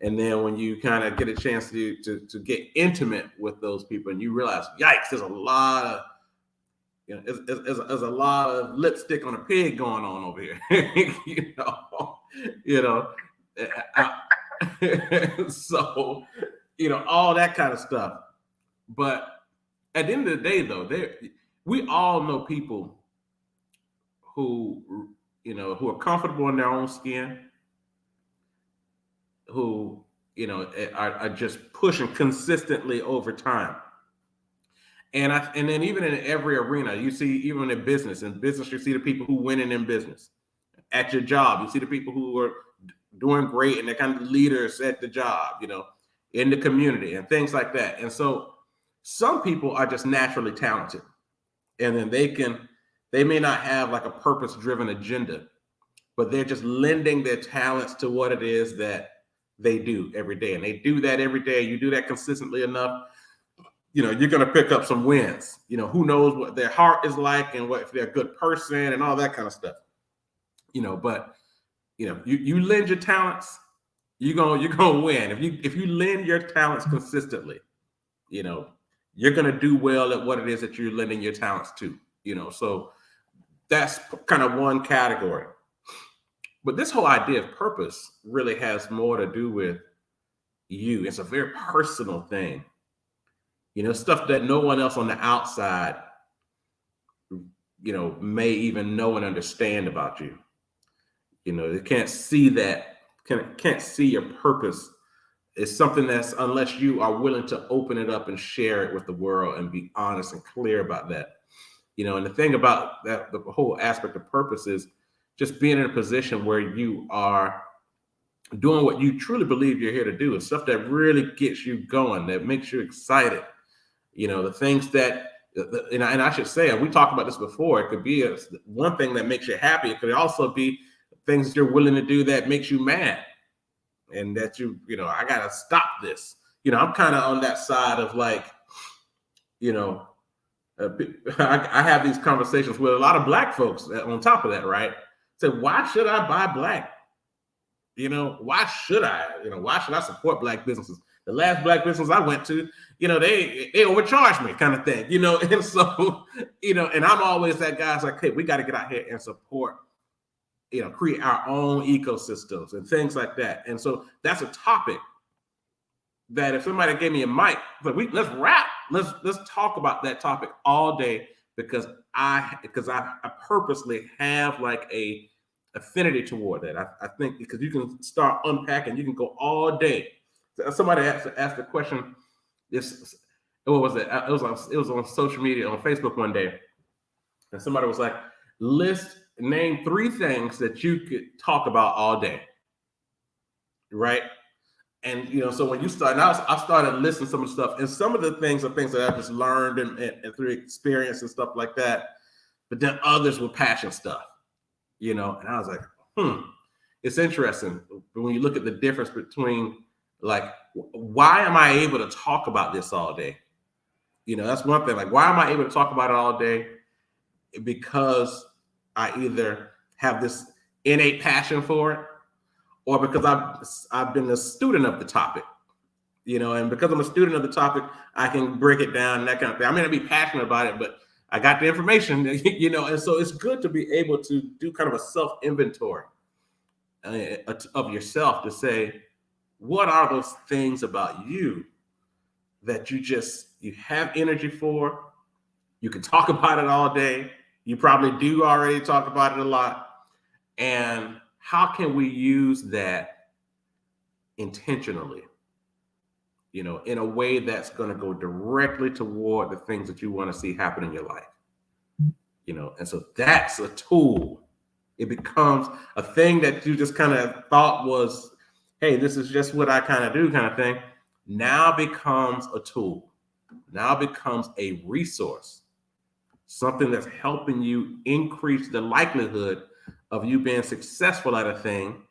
and then when you kind of get a chance to get intimate with those people, and you realize, yikes, there's a lot of, you know, there's a lot of lipstick on a pig going on over here, you know, so, you know, all that kind of stuff. But at the end of the day, though, we all know people who, you know, who are comfortable in their own skin, who, you know, are just pushing consistently over time. And then even in every arena, you see, even in business, you see the people who win in business. At your job, you see the people who are doing great and they're kind of leaders at the job, you know, in the community and things like that. And so some people are just naturally talented, and then they may not have like a purpose-driven agenda, but they're just lending their talents to what it is that they do every day. And they do that every day. You do that consistently enough, you know, you're going to pick up some wins. You know, who knows what their heart is like and what if they're a good person and all that kind of stuff. You know, but you know, you lend your talents, you're gonna win. If you lend your talents consistently, you know, you're gonna do well at what it is that you're lending your talents to. You know, so that's kind of one category. But this whole idea of purpose really has more to do with you. It's a very personal thing. You know, stuff that no one else on the outside, you know, may even know and understand about you. You know, they can't see that, can't see your purpose. It's something that's, unless you are willing to open it up and share it with the world and be honest and clear about that. You know, and the thing about that, the whole aspect of purpose is just being in a position where you are doing what you truly believe you're here to do, and stuff that really gets you going, that makes you excited. You know, the things that, and I should say, and we talked about this before, it could be one thing that makes you happy. It could also be things that you're willing to do that makes you mad, and that you know, I got to stop this. You know, I'm kind of on that side of like, you know, I have these conversations with a lot of Black folks on top of that, right? Say, why should I buy Black? You know, why should I? You know, why should I support Black businesses? The last Black business I went to, you know, they overcharged me, kind of thing, you know. And so, you know, and I'm always that guy's like, hey, we got to get out here and support, create our own ecosystems and things like that. And so that's a topic that if somebody gave me a mic, like let's rap, let's talk about that topic all day, because I purposely have like a affinity toward that. I think because you can start unpacking, you can go all day. Somebody asked the question. What was it? It was on social media, on Facebook one day, and somebody was like, name 3 things that you could talk about all day, right? And so when you start, now I started listening to some of the stuff, and some of the things are things that I just learned and through experience and stuff like that. But then others were passion stuff, and I was like, it's interesting when you look at the difference between, like, why am I able to talk about this all day? That's one thing. Like, why am I able to talk about it all day? Because I either have this innate passion for it, or because I've been a student of the topic, and because I'm a student of the topic, I can break it down and that kind of thing. I may not be passionate about it, but I got the information, and so it's good to be able to do kind of a self-inventory of yourself to say, what are those things about you that you have energy for? You can talk about it all day. You probably do already talk about it a lot. And how can we use that intentionally, in a way that's going to go directly toward the things that you want to see happen in your life? And so that's a tool. It becomes a thing that you just kind of thought was, hey, this is just what I kind of do kind of thing. Now becomes a tool. Now becomes a resource. Something that's helping you increase the likelihood of you being successful at a thing,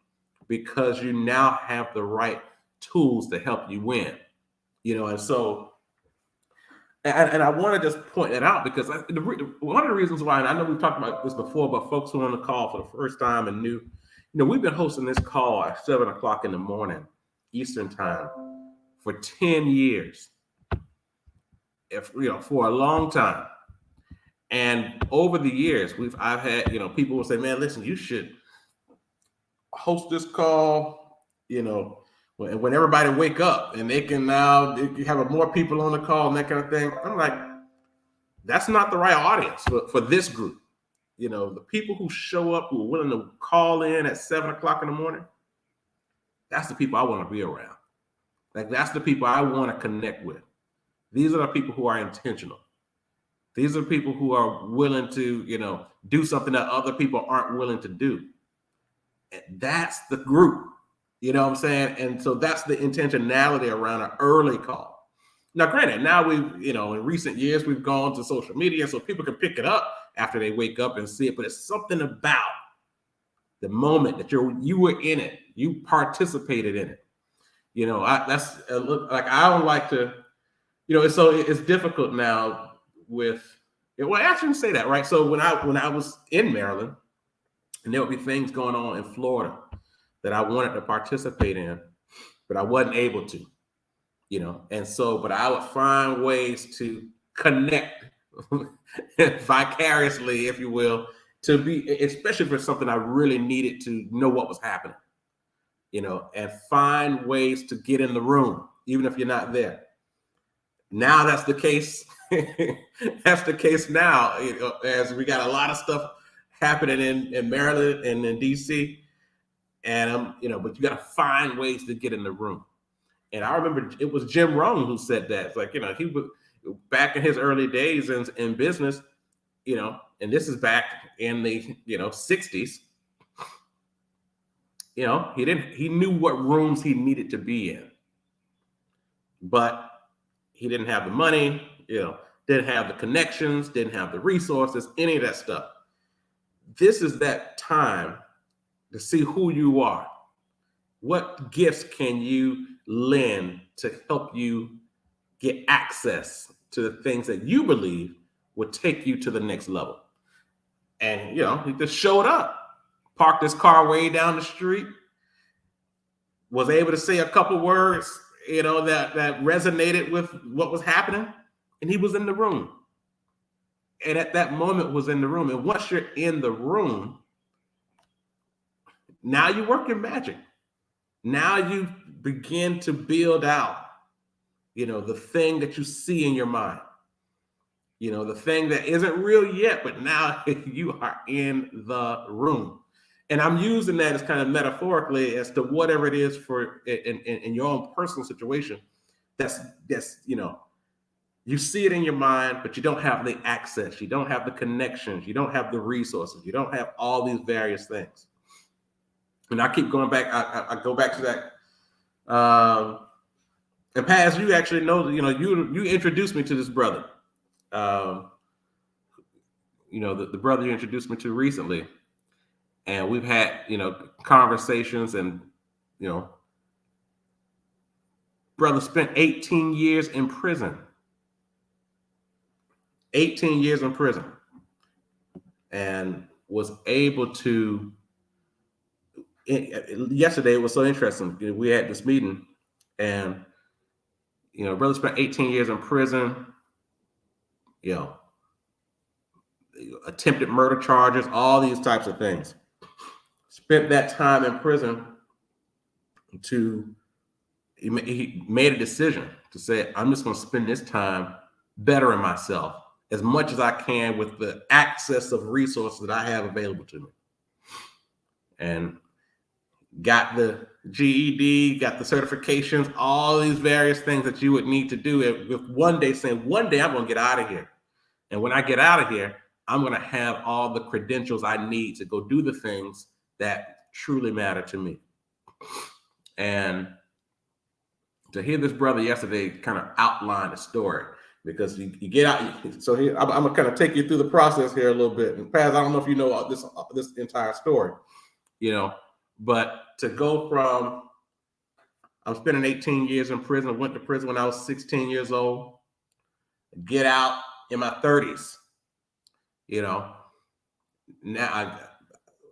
because you now have the right tools to help you win. And so, and I want to just point that out, because one of the reasons why, and I know we've talked about this before, but folks who are on the call for the first time and new, we've been hosting this call at 7:00 in the morning Eastern time for 10 years, for a long time. And over the years, I've had, people will say, man, listen, you should host this call, when everybody wake up, and they can have more people on the call and that kind of thing. I'm like, that's not the right audience for this group. The people who show up, who are willing to call in at 7:00 in the morning, that's the people I want to be around. Like, that's the people I want to connect with. These are the people who are intentional. These are people who are willing to, do something that other people aren't willing to do. And that's the group, what I'm saying? And so that's the intentionality around an early call. Now, granted, now we've, in recent years, we've gone to social media so people can pick it up after they wake up and see it. But it's something about the moment that you were in it, you participated in it. I don't like to, it's difficult now with, well, I shouldn't say that, right? So when I was in Maryland, and there would be things going on in Florida that I wanted to participate in, but I wasn't able to, and so, but I would find ways to connect vicariously, if you will, to be, especially for something I really needed to know what was happening, and find ways to get in the room, even if you're not there. Now that's the case. That's the case now, as we got a lot of stuff happening in Maryland and in DC, and but you got to find ways to get in the room. And I remember it was Jim Rohn who said that. It's like, he was back in his early days in business, and this is back in the 60s. He knew what rooms he needed to be in, but he didn't have the money, didn't have the connections, didn't have the resources, any of that stuff. This is that time to see who you are. What gifts can you lend to help you get access to the things that you believe would take you to the next level? And, he just showed up, parked his car way down the street, was able to say a couple words, that resonated with what was happening. And he was in the room. And at that moment was in the room. And once you're in the room, Now you work your magic. Now you begin to build out, the thing that you see in your mind, the thing that isn't real yet, but now you are in the room. And I'm using that as kind of metaphorically as to whatever it is for in your own personal situation. That's you see it in your mind, but you don't have the access, you don't have the connections, you don't have the resources, you don't have all these various things. And I keep going back. I go back to that. And Paz, you actually know, you introduced me to this brother. The brother you introduced me to recently, and we've had conversations, and brother spent 18 years in prison. 18 years in prison, and was able to. Yesterday it was so interesting. We had this meeting, and brother spent 18 years in prison. Attempted murder charges, all these types of things. Spent that time in prison he made a decision to say, I'm just going to spend this time bettering myself as much as I can with the access of resources that I have available to me. And got the GED, got the certifications, all these various things that you would need to do, with one day saying, one day I'm going to get out of here. And when I get out of here, I'm going to have all the credentials I need to go do the things that truly matter to me. And to hear this brother yesterday kind of outline the story, because you get out. So here, I'm going to kind of take you through the process here a little bit. And Paz, I don't know if you know this entire story, but to go from, I'm spending 18 years in prison, went to prison when I was 16 years old, get out in my 30s, now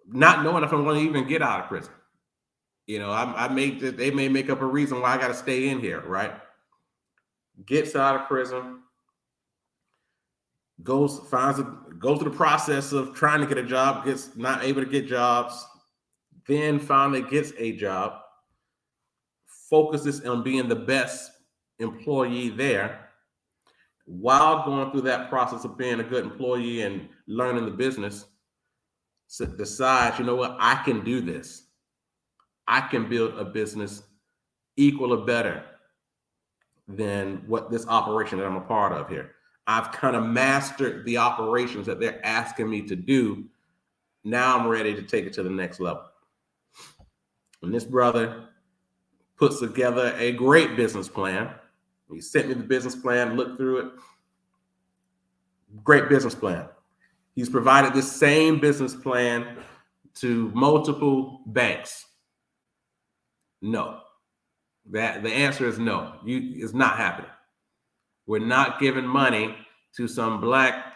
not knowing if I'm going to even get out of prison. They may make up a reason why I got to stay in here, right? Gets out of prison, goes through the process of trying to get a job, gets not able to get jobs, then finally gets a job, focuses on being the best employee there. While going through that process of being a good employee and learning the business, decides, what, I can do this. I can build a business equal or better than what this operation that I'm a part of here. I've kind of mastered the operations that they're asking me to do. Now I'm ready to take it to the next level. And this brother puts together a great business plan. He sent me the business plan, looked through it. Great business plan. He's provided this same business plan to multiple banks. No. The answer is no. It's not happening. We're not giving money to some black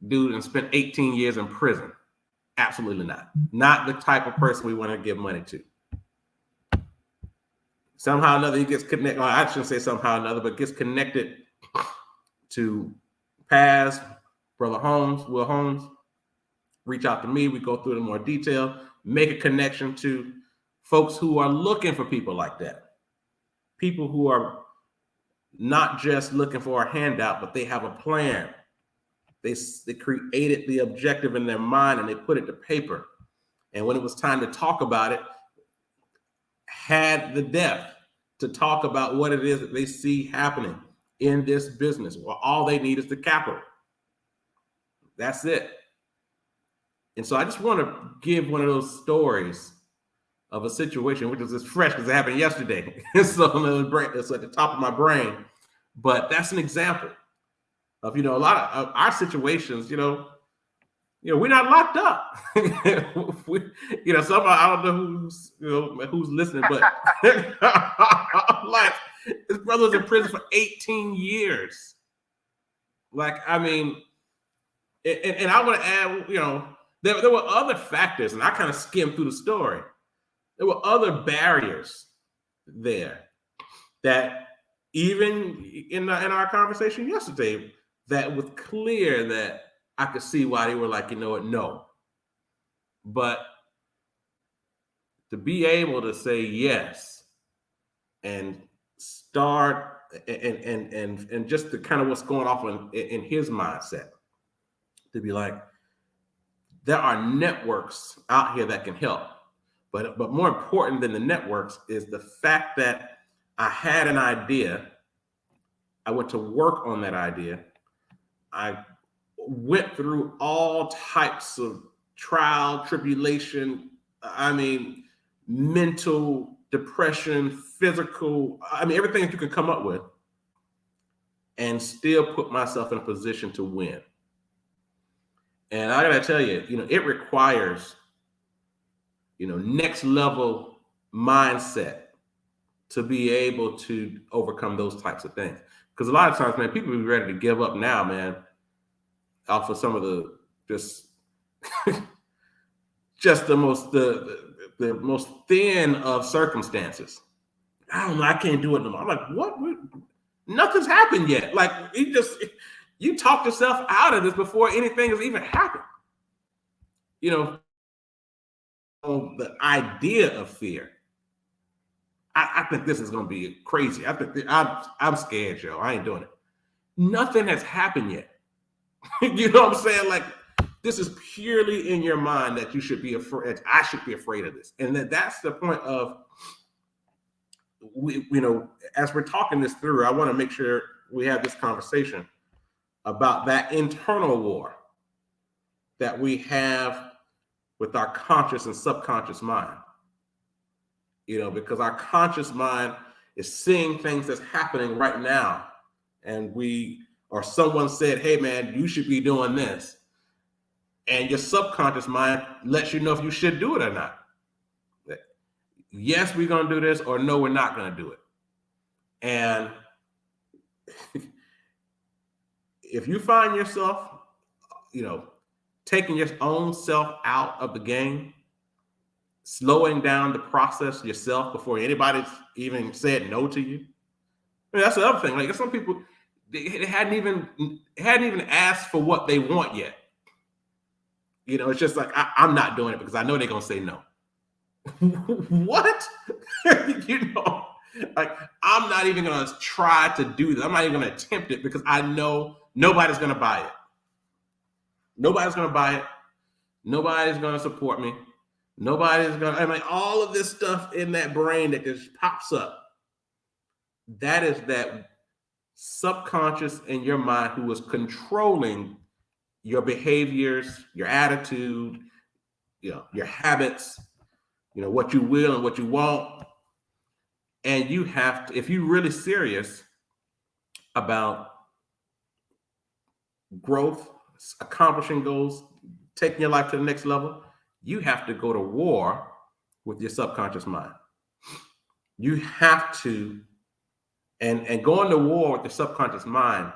dude and spent 18 years in prison. Absolutely not. Not the type of person we want to give money to. Somehow or another, he gets connected. Well, I shouldn't say somehow or another, but gets connected to Paz, Brother Holmes, Will Holmes. Reach out to me. We go through it in more detail. Make a connection to folks who are looking for people like that. People who are not just looking for a handout, but they have a plan. They created the objective in their mind and they put it to paper. And when it was time to talk about it, had the depth to talk about what it is that they see happening in this business. Well, all they need is the capital. That's it. And so I just want to give one of those stories of a situation, which is just fresh because it happened yesterday. So it's at the top of my brain. But that's an example of, a lot of our situations, we're not locked up. Somebody, I don't know who's listening, but like, his brother was in prison for 18 years. Like, I mean, and I want to add, there were other factors, and I kind of skimmed through the story. There were other barriers there that even in our conversation yesterday, that was clear that I could see why they were like, no. But to be able to say yes and start and just the kind of what's going on in his mindset, to be like, there are networks out here that can help. But more important than the networks is the fact that I had an idea. I went to work on that idea. I went through all types of trial, tribulation, I mean, mental depression, physical, I mean, everything that you can come up with, and still put myself in a position to win. And I gotta tell you, it requires, next level mindset to be able to overcome those types of things. Because a lot of times, man, people be ready to give up now, man, off of some of the just just the most thin of circumstances. I don't know, I can't do it no more. I'm like, what? Nothing's happened yet. Like, you talked yourself out of this before anything has even happened. The idea of fear. I think this is going to be crazy. I think I'm scared, Joe. I ain't doing it. Nothing has happened yet. You know what I'm saying? Like, this is purely in your mind that you should be afraid. I should be afraid of this, and that's the point of as we're talking this through. I want to make sure we have this conversation about that internal war that we have with our conscious and subconscious mind. Because our conscious mind is seeing things that's happening right now. And someone said, hey man, you should be doing this. And your subconscious mind lets you know if you should do it or not. Yes, we're going to do this, or no, we're not going to do it. And if you find yourself, taking your own self out of the game, slowing down the process yourself before anybody's even said no to you. I mean, that's the other thing. Like, some people, they hadn't even asked for what they want yet. It's just like, I'm not doing it because I know they're gonna say no. What? Like, I'm not even gonna try to do this. I'm not even gonna attempt it because I know nobody's gonna buy it. Nobody's gonna buy it. Nobody's gonna support me. Nobody's gonna, all of this stuff in that brain that just pops up. That is that subconscious in your mind who is controlling your behaviors, your attitude, your habits, what you will and what you won't. And you have to, if you're really serious about growth, accomplishing goals, taking your life to the next level, you have to go to war with your subconscious mind. You have to, and going to war with your subconscious mind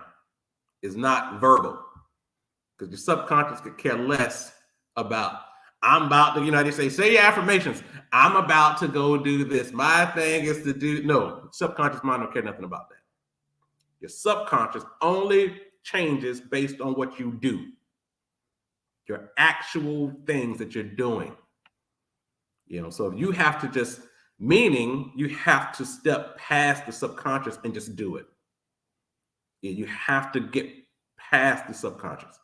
is not verbal, because your subconscious could care less about, I'm about to, they say your affirmations. I'm about to go do this. My thing is to do, no, subconscious mind don't care nothing about that. Your subconscious only changes based on what you do. Your actual things that you're doing. So you have to just, meaning you have to step past the subconscious and just do it. You have to get past the subconscious.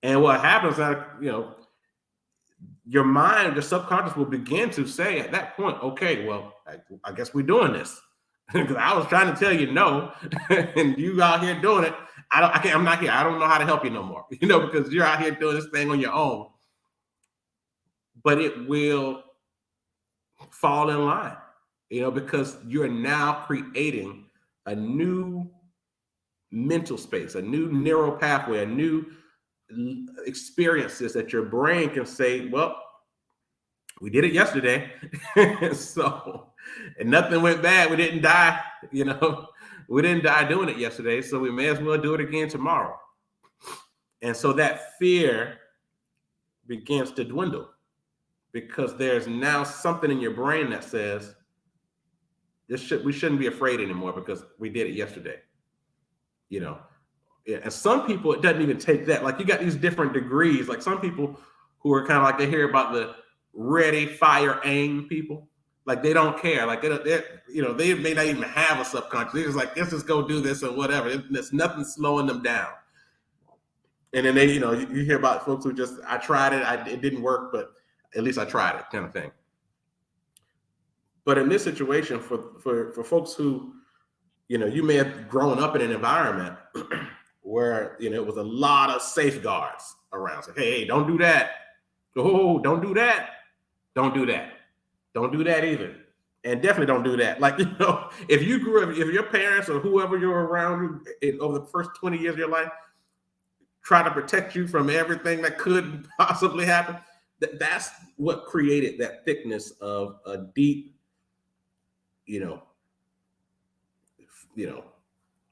And what happens, your mind, your subconscious will begin to say at that point, okay, well, I guess we're doing this. Because I was trying to tell you no, and you out here doing it. I'm not here. I don't know how to help you no more, because you're out here doing this thing on your own. But it will fall in line, because you're now creating a new mental space, a new neural pathway, a new experiences that your brain can say, well, we did it yesterday. So, and nothing went bad. We didn't die, we didn't die doing it yesterday. So we may as well do it again tomorrow. And so that fear begins to dwindle, because there's now something in your brain that says, we shouldn't be afraid anymore because we did it yesterday. And some people, it doesn't even take that. Like, you got these different degrees. Like, some people who are kind of like, they hear about ready, fire, aim people. Like they don't care. Like they may not even have a subconscious. They're just like, let's just go do this or whatever. There's nothing slowing them down. And then they, you hear about folks who just, I tried it, it didn't work, but at least I tried it, kind of thing. But in this situation, for folks who, you may have grown up in an environment where it was a lot of safeguards around. So hey, don't do that. Oh, don't do that. Don't do that. Don't do that either. And definitely don't do that. Like, if you grew up, if your parents or whoever you're around over the first 20 years of your life try to protect you from everything that could possibly happen, that's what created that thickness of a deep,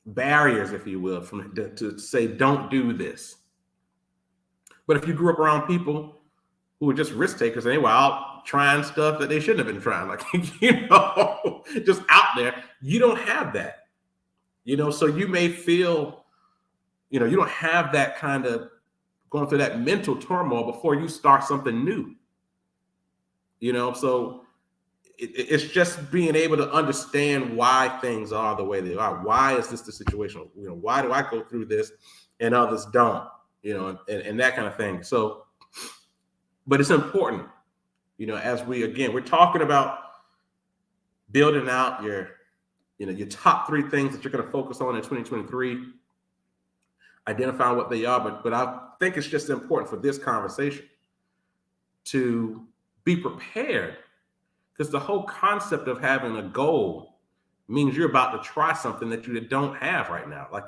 barriers, if you will, to say, don't do this. But if you grew up around people who were just risk takers and they were out trying stuff that they shouldn't have been trying, like, just out there, you don't have that, so you may feel, you don't have that kind of going through that mental turmoil before you start something new, so it's just being able to understand why things are the way they are. Why is this the situation? Why do I go through this and others don't, and that kind of thing. So, but it's important, as we're talking about building out your top 3 things that you're going to focus on in 2023, identifying what they are. But I think it's just important for this conversation to be prepared, because the whole concept of having a goal means you're about to try something that you don't have right now. Like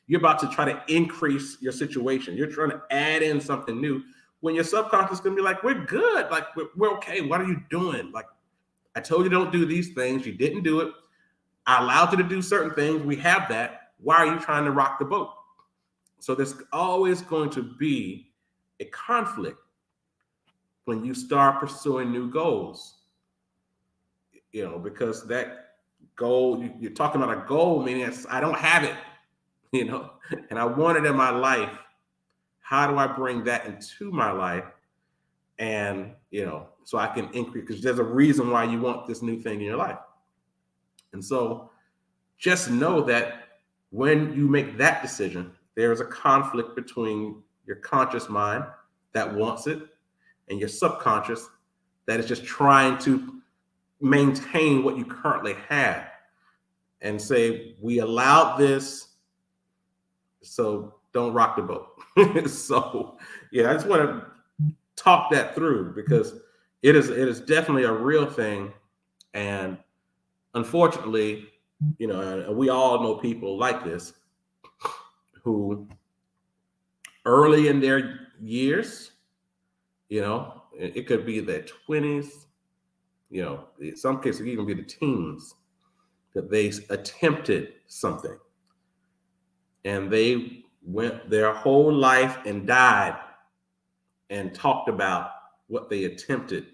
you're about to try to increase your situation. You're trying to add in something new when your subconscious is going to be like, we're good. Like, we're okay. What are you doing? Like, I told you don't do these things. You didn't do it. I allowed you to do certain things. We have that. Why are you trying to rock the boat? So there's always going to be a conflict when you start pursuing new goals, because that goal, you're talking about a goal, meaning I don't have it, and I want it in my life. How do I bring that into my life? And, so I can increase, because there's a reason why you want this new thing in your life. And so just know that when you make that decision, there is a conflict between your conscious mind that wants it and your subconscious that is just trying to maintain what you currently have, and say, we allowed this, so don't rock the boat. So I just want to talk that through, because it is definitely a real thing. And unfortunately, we all know people like this who early in their years, it could be their 20s, in some cases it could even be the teens, that they attempted something and they went their whole life and died and talked about what they attempted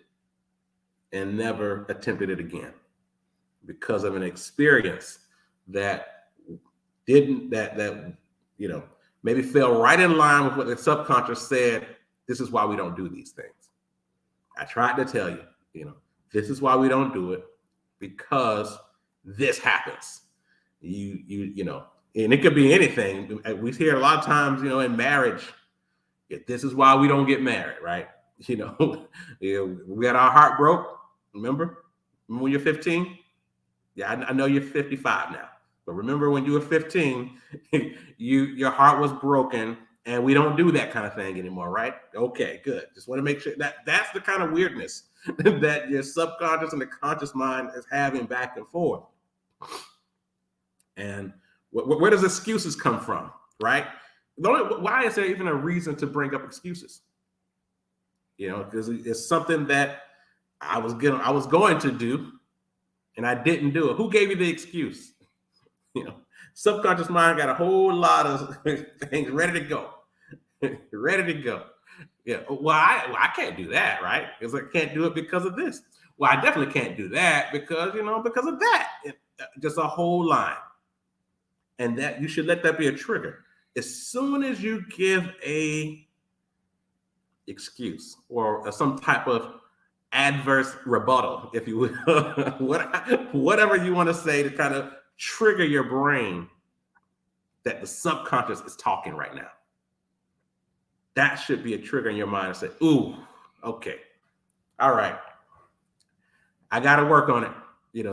and never attempted it again because of an experience that maybe fell right in line with what the subconscious said. This is why we don't do these things. I tried to tell you, this is why we don't do it, because this happens. And it could be anything. We hear a lot of times, in marriage, this is why we don't get married, right? We got our heart broke. Remember when you're 15? Yeah, I know you're 55 now, but remember when you were 15, your heart was broken, and we don't do that kind of thing anymore, right? Okay, good. Just want to make sure that's the kind of weirdness that your subconscious and the conscious mind is having back and forth. And where does excuses come from, right? Why is there even a reason to bring up excuses? Because it's something that I was going to do, and I didn't do it. Who gave you the excuse? Subconscious mind got a whole lot of things ready to go. Ready to go. Yeah. Well, I can't do that, right? Because I can't do it because of this. Well, I definitely can't do that because of that. Just a whole line. And that you should let that be a trigger. As soon as you give a excuse or some type of adverse rebuttal, if you will, whatever you want to say to kind of trigger your brain that the subconscious is talking right now. That should be a trigger in your mind and say, ooh, okay, all right, I got to work on it.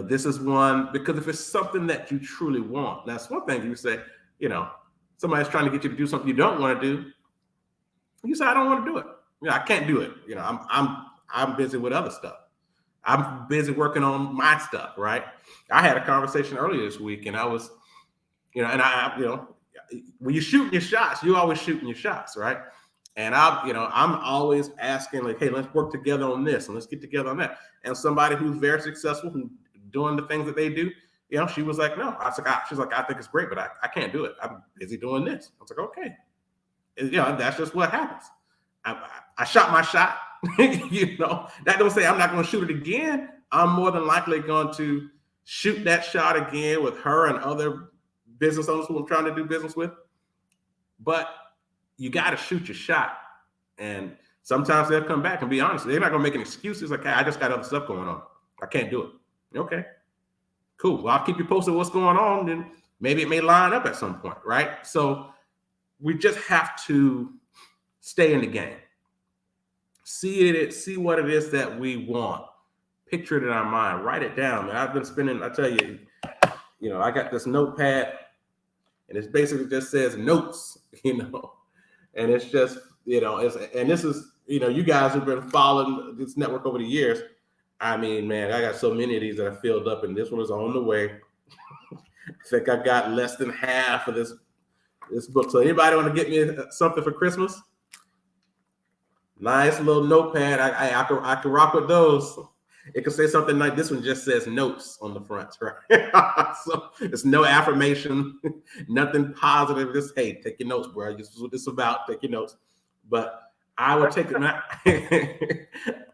This is one, because if it's something that you truly want, that's one thing you say, somebody's trying to get you to do something you don't want to do. You say, I don't want to do it. I can't do it. I'm busy with other stuff. I'm busy working on my stuff, right? I had a conversation earlier this week, and I was, when you're shooting your shots, you're always shooting your shots, right? And I'm always asking, like, hey, let's work together on this and let's get together on that. And somebody who's very successful, who's doing the things that they do, she was like, no. She's like, I think it's great, but I can't do it. I'm busy doing this. I was like, okay. And, that's just what happens. I shot my shot. That don't say I'm not going to shoot it again. I'm more than likely going to shoot that shot again with her and other business owners who I'm trying to do business with. But you got to shoot your shot. And sometimes they'll come back and be honest. They're not going to make any excuses like, hey, I just got other stuff going on. I can't do it. Okay, cool. Well, I'll keep you posted what's going on. And maybe it may line up at some point, right? So we just have to stay in the game. See what it is that we want. Picture it in our mind. Write it down. I've been spending, I tell you, I got this notepad, and it basically just says notes, and it's just, and this is, you guys have been following this network over the years. I mean, man, I got so many of these that I filled up, and this one is on the way. I think I got less than half of this book. So anybody want to get me something for Christmas? Nice little notepad. I can rock with those. It could say something like this one just says notes on the front, right? So it's no affirmation, nothing positive. Just, hey, take your notes, bro. This is what it's about. Take your notes. But I would take it.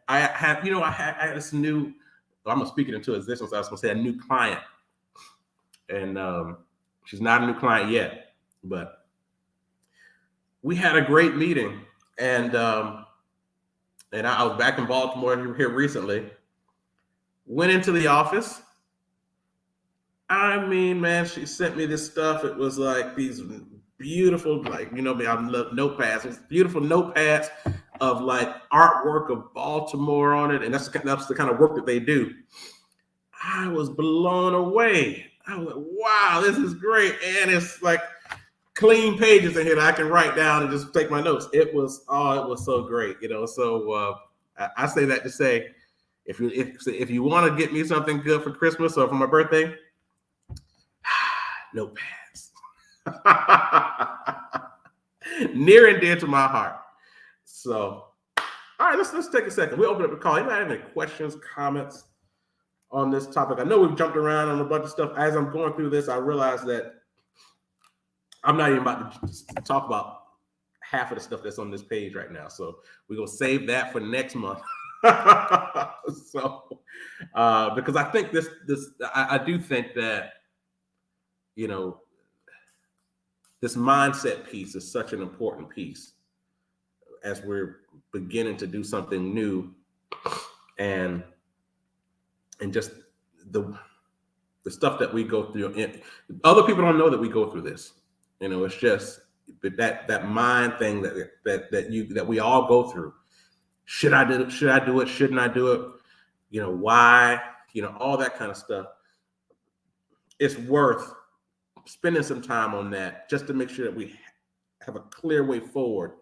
I had this new, I'm going to speak it into existence. I was going to say a new client. And she's not a new client yet, but we had a great meeting. And I was back in Baltimore here recently. Went into the office. I mean, man, she sent me this stuff. It was like these beautiful, like, I love notepads. It's beautiful notepads of like artwork of Baltimore on it. And that's the kind of work that they do. I was blown away. I was like, wow, this is great. And it's like clean pages in here that I can write down and just take my notes. It was so great, So I say that to say, if you want to get me something good for Christmas or for my birthday, notepads. Near and dear to my heart. So, all right, let's take a second. We'll open up the call. Anybody have any questions, comments on this topic? I know we've jumped around on a bunch of stuff. As I'm going through this, I realize that I'm not even about to talk about half of the stuff that's on this page right now. So we're going to save that for next month. So, because I think I do think that, this mindset piece is such an important piece as we're beginning to do something new, and just the stuff that we go through. And other people don't know that we go through this. It's just that mind thing that we all go through. Should I do it? Shouldn't I do it? Why? All that kind of stuff. It's worth spending some time on that just to make sure that we have a clear way forward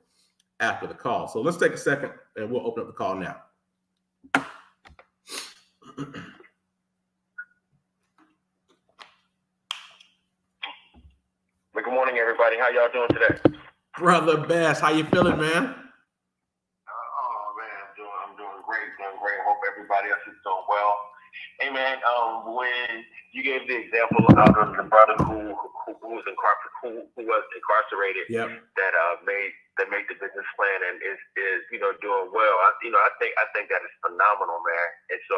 after the call. So let's take a second and we'll open up the call now. Good morning, everybody. How y'all doing today? Brother Bass, how you feeling, man? Oh man, I'm doing great. Hope everybody else is doing well. Hey man, when you gave the example of the brother who was incarcerated, yep, that made the business plan and is doing well. I think that is phenomenal, man. And so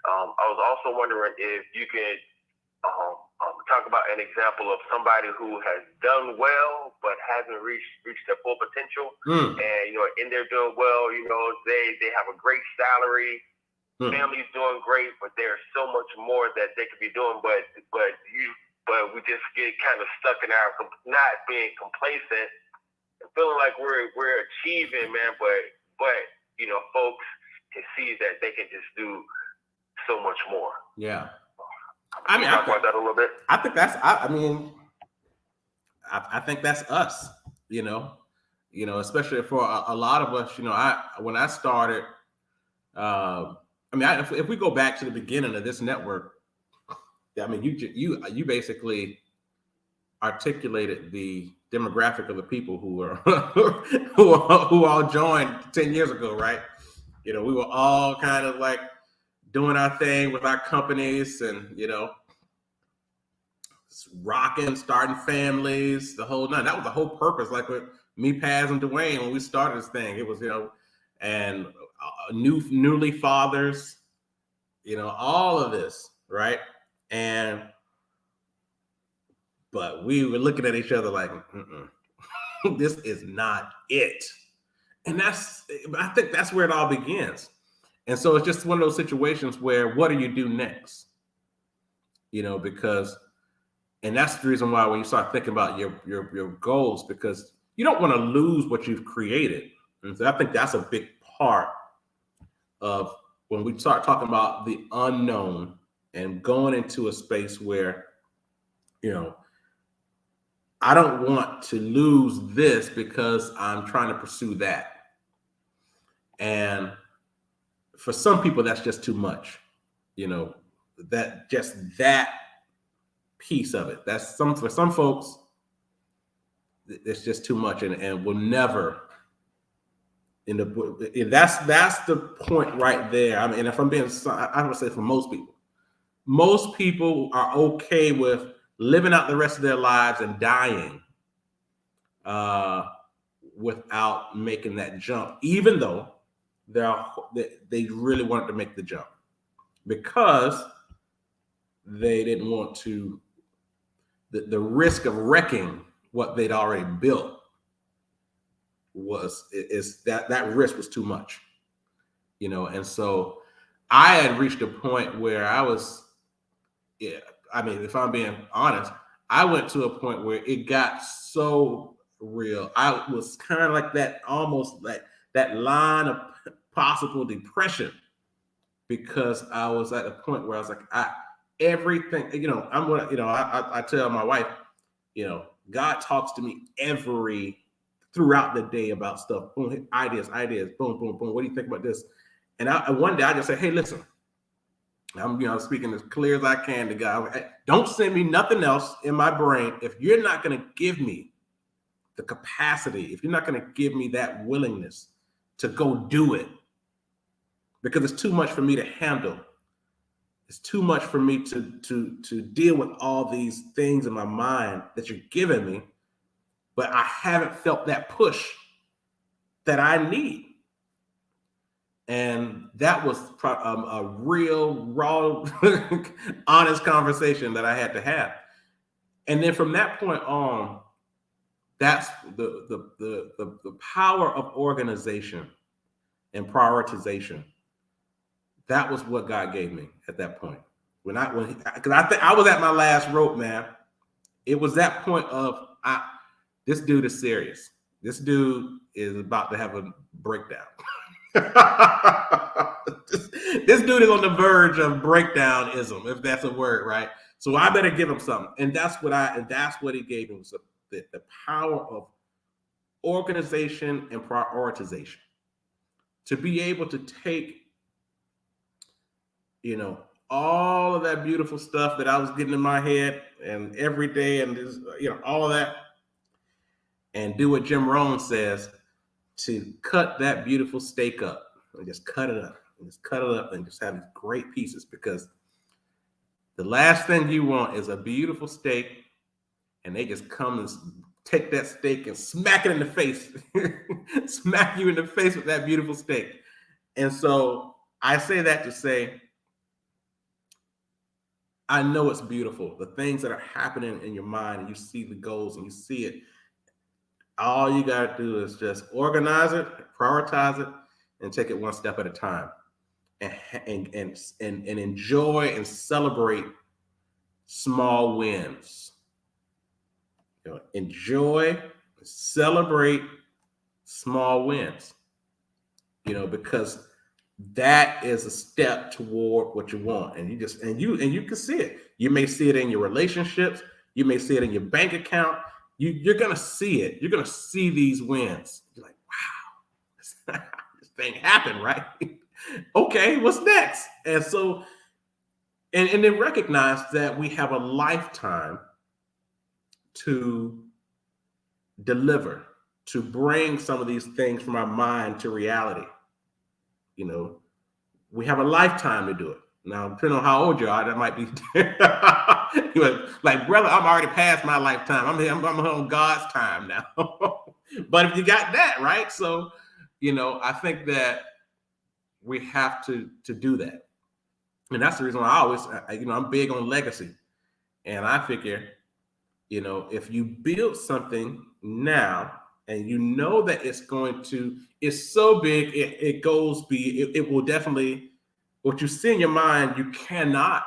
I was also wondering if you could talk talk about an example of somebody who has done well but hasn't reached their full potential. And in there doing well, they have a great salary, family's doing great, but there's so much more that they could be doing. But we just get kind of stuck in our not being complacent and feeling like we're achieving, man. But folks can see that they can just do so much more. Yeah. I mean, talk about that a little bit. I think that's. I think that's us. Especially for a lot of us. When I started, if we go back to the beginning of this network, you basically articulated the demographic of the people who were who all joined 10 years ago, right? We were all kind of like doing our thing with our companies and, rocking, starting families, the whole nine. That was the whole purpose. Like with me, Paz, and Dwayne, when we started this thing, it was, and newly fathers, all of this, right? But we were looking at each other like, this is not it. And I think that's where it all begins. And so it's just one of those situations where, what do you do next? Because, and that's the reason why when you start thinking about your goals, because you don't want to lose what you've created. And so I think that's a big part of when we start talking about the unknown and going into a space where, I don't want to lose this because I'm trying to pursue that. And for some people, that's just too much, that piece of it. For some folks, it's just too much and will never. That's the point right there. I mean, if I'm being, I would say for most people are okay with living out the rest of their lives and dying without making that jump, even though they really wanted to make the jump because they didn't want to, the risk of wrecking what they'd already built that risk was too much, and so I had reached a point where I was, if I'm being honest, I went to a point where it got so real. I was kind of like that, almost like that line of possible depression, because I was at a point where I was like, everything, I tell my wife, God talks to me throughout the day about stuff, boom, ideas, boom, boom, boom. What do you think about this? And one day I just say, hey, listen, I'm speaking as clear as I can to God. Don't send me nothing else in my brain if you're not going to give me the capacity, if you're not going to give me that willingness to go do it, because it's too much for me to handle. It's too much for me to deal with all these things in my mind that you're giving me, but I haven't felt that push that I need. And that was a real, raw, honest conversation that I had to have. And then from that point on, that's the power of organization and prioritization. That was what God gave me at that point. Because I was at my last rope, man. It was that point of this dude is serious. This dude is about to have a breakdown. This dude is on the verge of breakdownism, if that's a word, right? So I better give him something. And that's what he gave him. So the power of organization and prioritization. To be able to take, all of that beautiful stuff that I was getting in my head and every day and just, all of that, and do what Jim Rohn says, to cut that beautiful steak up and just cut it up and just have these great pieces, because the last thing you want is a beautiful steak and they just come and take that steak and smack it in the face, smack you in the face with that beautiful steak. And so I say that to say, I know it's beautiful. The things that are happening in your mind, and you see the goals and you see it. All you got to do is just organize it, prioritize it, and take it one step at a time, and enjoy and celebrate small wins. Enjoy, celebrate small wins. Because that is a step toward what you want, and you can see it. You may see it in your relationships. You may see it in your bank account. You're gonna see it. You're gonna see these wins. You're like, wow, this thing happened, right? Okay, what's next? And so, and then recognize that we have a lifetime to deliver, to bring some of these things from our mind to reality. We have a lifetime to do it. Now, depending on how old you are, that might be like, brother, I'm already past my lifetime. I'm on God's time now. But if you got that, right? So, I think that we have to do that. And that's the reason why I'm big on legacy. And I figure, if you build something now, and that it's so big, it will definitely, what you see in your mind, you cannot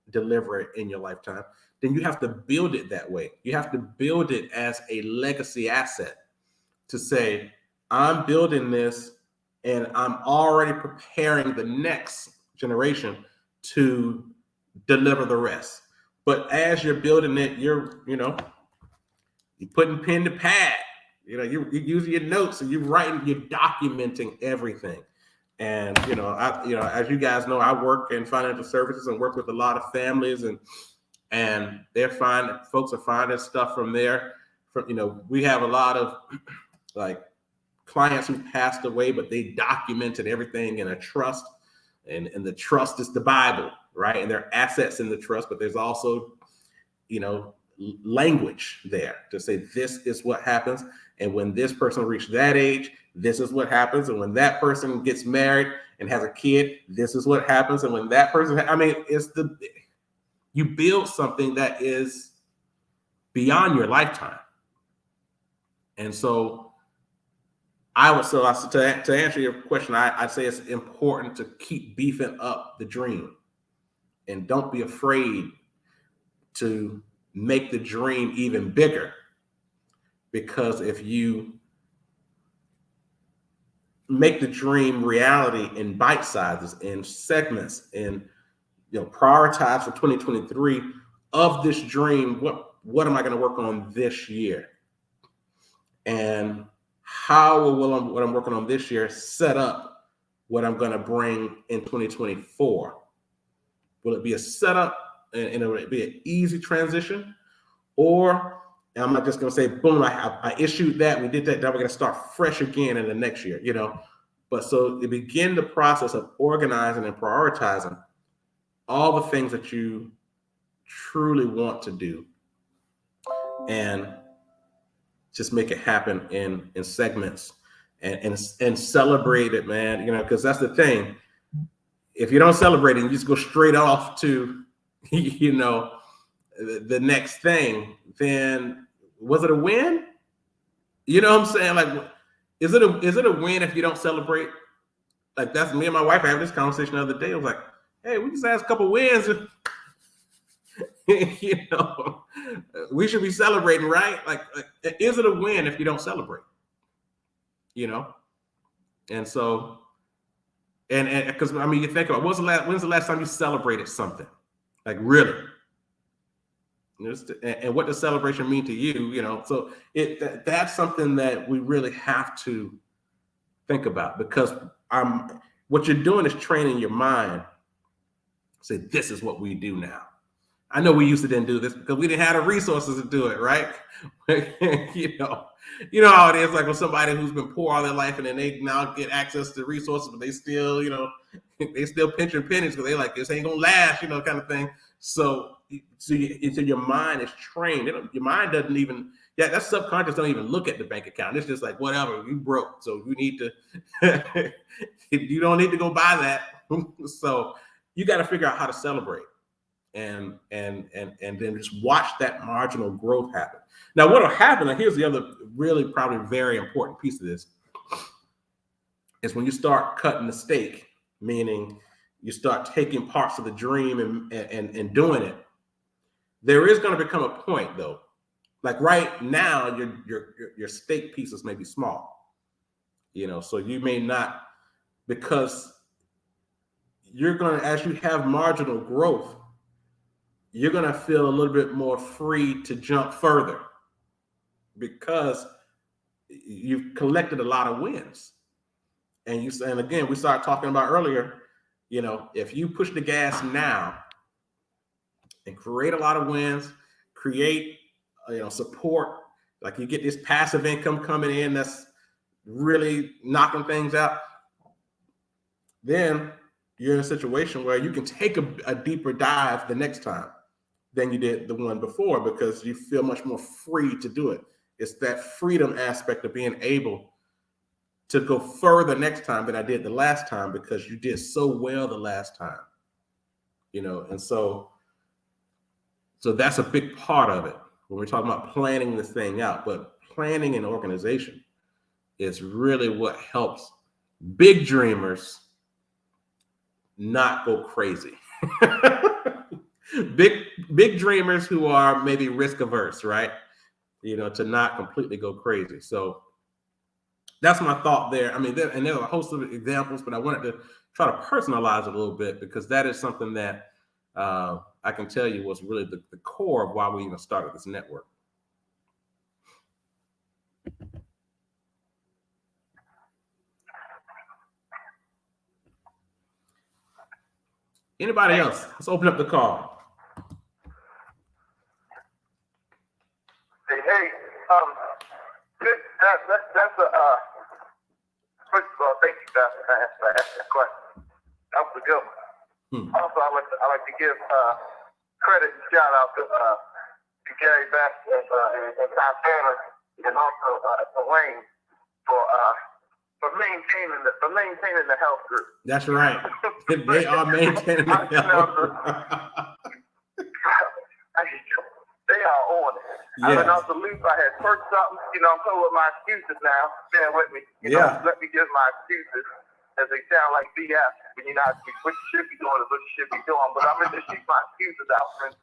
deliver it in your lifetime, then you have to build it that way. You have to build it as a legacy asset to say, I'm building this and I'm already preparing the next generation to deliver the rest. But as you're building it, you're putting pen to pad. You're using your notes and you're documenting everything. And as you guys know, I work in financial services and work with a lot of families, and folks are finding stuff from there. We have a lot of like clients who passed away, but they documented everything in a trust, and the trust is the Bible, right? And there are assets in the trust, but there's also language there to say this is what happens, and when this person reached that age, this is what happens, and when that person gets married and has a kid, this is what happens, and when that person, you build something that is beyond your lifetime. And so to answer your question, I'd say it's important to keep beefing up the dream, and don't be afraid to make the dream even bigger, because if you make the dream reality in bite sizes, in segments, and prioritize for 2023 of this dream, what am I going to work on this year, and how will what I'm working on this year set up what I'm going to bring in 2024? Will it be a setup and it'll be an easy transition, or am I just going to say, boom, I issued that, we did that, now we're going to start fresh again in the next year, But so to begin the process of organizing and prioritizing all the things that you truly want to do, and just make it happen in segments, and celebrate it, man. Because that's the thing. If you don't celebrate it, you just go straight off to, the next thing, then was it a win? You know what I'm saying? Like, is it a win if you don't celebrate? Like, that's me and my wife having this conversation the other day. I was like, hey, we just had a couple wins. We should be celebrating, right? Like, is it a win if you don't celebrate? And so, and because you think about when's the last time you celebrated something, like, really? And what does celebration mean to you? So that's something that we really have to think about, because what you're doing is training your mind. Say, this is what we do now. I know we used to didn't do this because we didn't have the resources to do it, right? You know how it is, like with somebody who's been poor all their life and then they now get access to resources, but they still, they still pinching pennies because they like, this ain't gonna last, kind of thing. So your mind is trained. Your mind doesn't even, that subconscious don't even look at the bank account. It's just like, whatever, you broke, so you need to, you don't need to go buy that. So you got to figure out how to celebrate. and then just watch that marginal growth happen. Now, what will happen, and here's the other really probably very important piece of this, is when you start cutting the steak, meaning you start taking parts of the dream and doing it, there is going to become a point though. Like right now, your steak pieces may be small, so you may not, because you're going to, as you have marginal growth, you're going to feel a little bit more free to jump further because you've collected a lot of wins. And again, we started talking about earlier, if you push the gas now and create a lot of wins, create, support, like you get this passive income coming in that's really knocking things out, then you're in a situation where you can take a deeper dive the next time than you did the one before, because you feel much more free to do it. It's that freedom aspect of being able to go further next time than I did the last time, because you did so well the last time, and so that's a big part of it when we're talking about planning this thing out. But planning and organization is really what helps big dreamers not go crazy. big dreamers who are maybe risk averse, right? To not completely go crazy. So that's my thought there. I mean, there's a host of examples, but I wanted to try to personalize it a little bit, because that is something that I can tell you was really the core of why we even started this network. Anybody else? Let's open up the call. Hey, that's first of all, thank you, Pastor, for asking that question. That was a good one. Also, I like to give credit and shout out to Gary Bass and Tom Tanner, and also Elaine for maintaining the health group. That's right. They are maintaining the health group. They are on it. Yes. I've been off the loop. I had first something, I'm coming with my excuses now. Bear with me. Let me give my excuses, as they sound like BS. When you're not, what you should be doing is what you should be doing. But I'm going to shoot my excuses out, friends.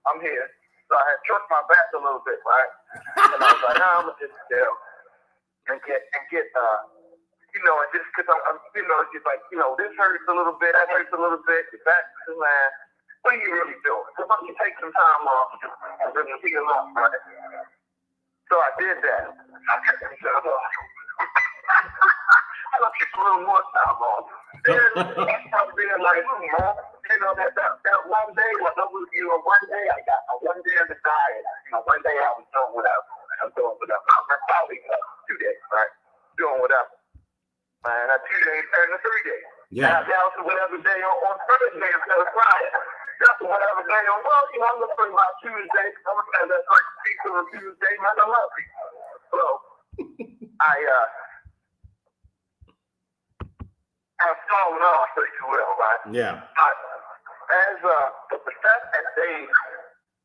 I'm here. So I had trust my back a little bit, right? And I was like, I'm going to just chill and get and just because I'm it's just like, this hurts a little bit, that hurts a little bit, your back to land. What are you really doing? So why don't you take some time off and really heal up, right? So I did that. I took a little more time off. And I started being like, that one day, one day I got one day of the diet. One day I was doing whatever. I'm probably 2 days, right? Doing whatever. And that 2 days turned to 3 days. Yeah. Now to whatever day on Thursday instead of Friday. That's whatever day on, I'm looking for my Tuesday. I'm going to say that first piece of a Tuesday, man, I love you. So, I've fallen off, if you will, right? Yeah. As the fact that they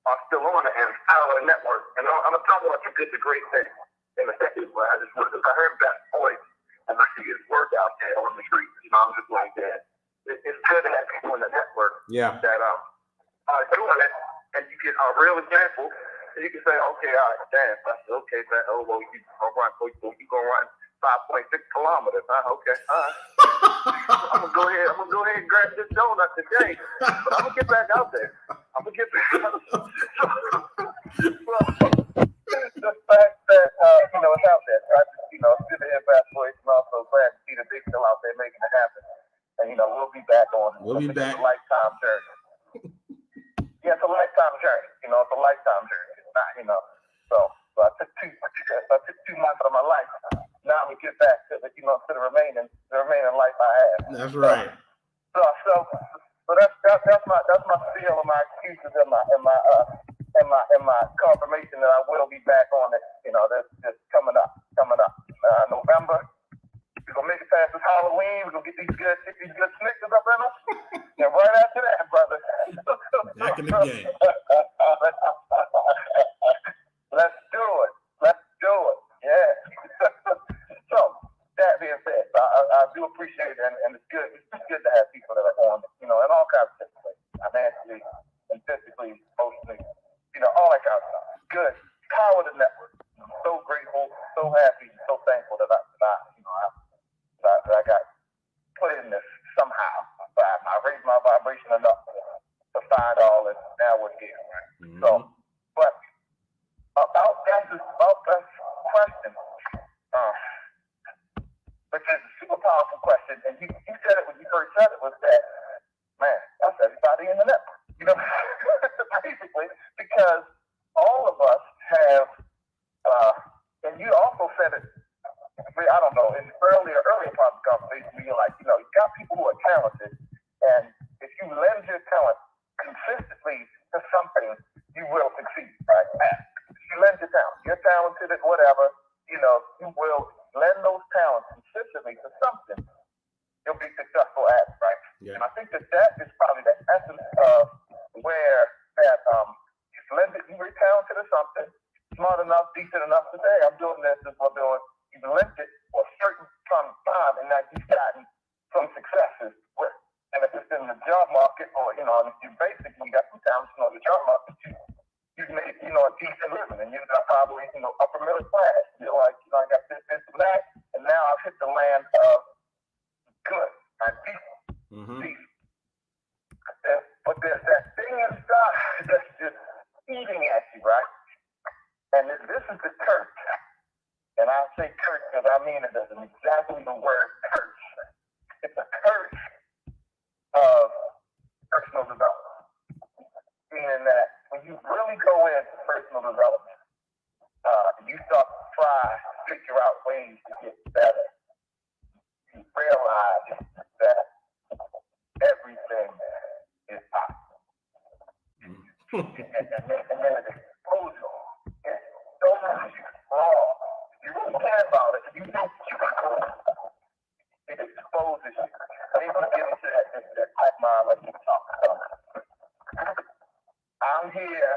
are still on the Empower Network, and I'm going to talk about you did the great thing in a second, but I heard that voice, and I see his work out there on the streets, I'm just like that. It's good to have people in the network that are doing it, and you get a real example, and you can say, okay, all right, damn, okay, man, you're going to run 5.6 kilometers, huh? Okay, all right. I'm gonna go ahead and grab this donut today, but I'm gonna get back out there. I'm gonna get back out there. The fact that it's out there, right? It's good to hear Bass voice, and also glad to see the big still out there making it happen. And we'll be back on. We'll be back. It's a lifetime journey. Yeah, it's a lifetime journey. It's a lifetime journey. It's not, So I took 2 months of my life. Now we get back to the remaining life I have. That's right. So that's my feel of my excuses and my confirmation that I will be back on it. That's coming up. November. We're gonna make it past this Halloween. We're gonna get these good Snickers up in us. And right after that, brother. That back in the game. Let's do it. Let's do it. Yeah. So that being said, I do appreciate it, and it's good. It's good to have people that are on, in all kinds of different ways, financially and physically, emotionally, all that kind of stuff. Good. Power the network. I'm so grateful, so happy, so thankful that I got put in this somehow. I raised my vibration enough to find all this. Now we're here, right? Mm-hmm. So, but about that question, which is a super powerful question, and you said it when you first said it, was that, man, that's everybody in the network, basically, because all of us have, and you also said it, I don't know, in earlier part of the conversation, where you're like, you got people who are talented, and if you lend your talent consistently to something, you will succeed, right? If you lend your talent, you're talented at whatever, you will lend those talents consistently to something, you'll be successful at it, right? Yeah. And I think that is probably the essence of where that you were talented or something, smart enough, decent enough to say, I'm doing this is what I'm doing. You've lent it for a certain time, and now you've gotten some successes with. And if it's in the job market, or if you basically got some talents in the job market, you've made a decent living, and you're probably upper middle class. You're like, I got this, and that, and now I've hit the land of good, right? Peace. But there's that thing inside that's just eating at you, right? And this is the curse. And I say curse because I mean it as exactly the word curse. It's a curse of personal development. Meaning that when you really go into personal development, you start to try to figure out ways to get better. You realize that everything is possible. and then it exposes you. It shows you wrong. You really care about it. You think you can do it. It exposes you. Maybe get into that type mind like you talk about. I'm here.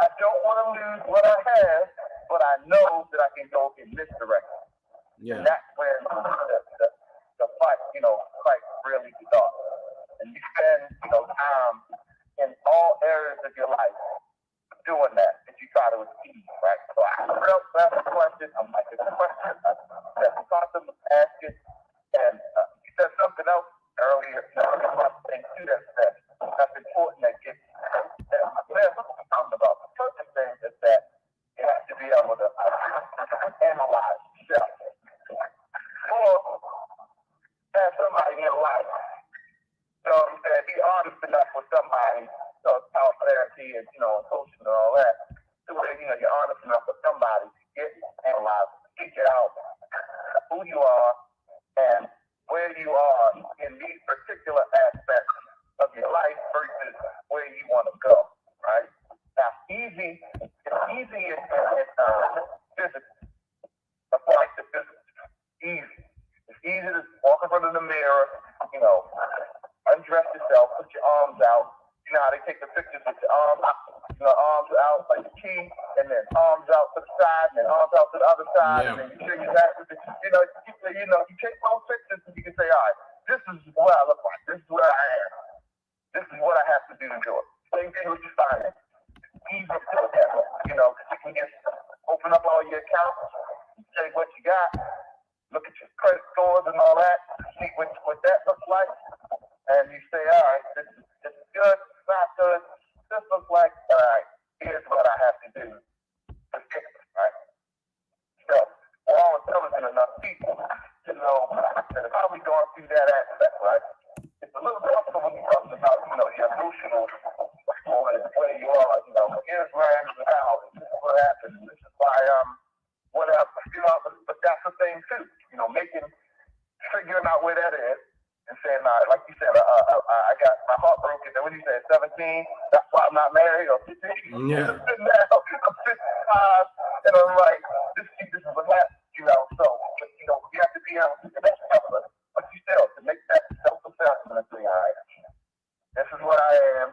I don't want to lose what I have, but I know that I can go in this direction. Yeah. And that's where the fight, fight really starts. And you spend, time in all areas of your life doing that you try to achieve, right? So I asked a question. I'm like, it's a question. That's a concept of asking. And you said something else earlier. About the thing too that's important that gets talking about the certain things is that you have to be able to analyze yourself. Or have somebody analyze. So he said, be honest enough with somebody, about clarity and coaching and all that. So where you're honest enough with somebody to get analyzed, figure out who you are and where you are in these particular aspects of your life versus where you want to go, right? Now, it's easy in physics. Apply to physics. Easy. It's easy to walk in front of the mirror, undress yourself, put your arms out. You know how they take the pictures with your arms out like a key, and then arms out to the side, and then arms out to the other side, and then you show your back. You take those pictures and you can say, all right, this is what I look like. This is where I am. This is what I have to do to do it. Same thing with your finance. It's easy to do it that way, because you can just open up all your accounts, say what you got, look at your credit scores and all that, see what that looks like, and you say, all right, this is good, it's not good, this looks like, all right, here's what I have to do to fix it, right? So, we're all intelligent enough people to know that if I'll be going through that aspect, right, it's a little difficult when you're talking about, the emotional where you are, here's where I am now, this is what happened, this is why whatever, but that's the thing too, figuring out where that is and saying, all right, like you said, I got my heart broken. And when you said 17, that's why I'm not married, or 15. Yeah. I'm 55, and I'm like, this is what happened, so, but, you have to be able to, that's tougher, but you still, to make that self-assessment and say, all right, this is what I am,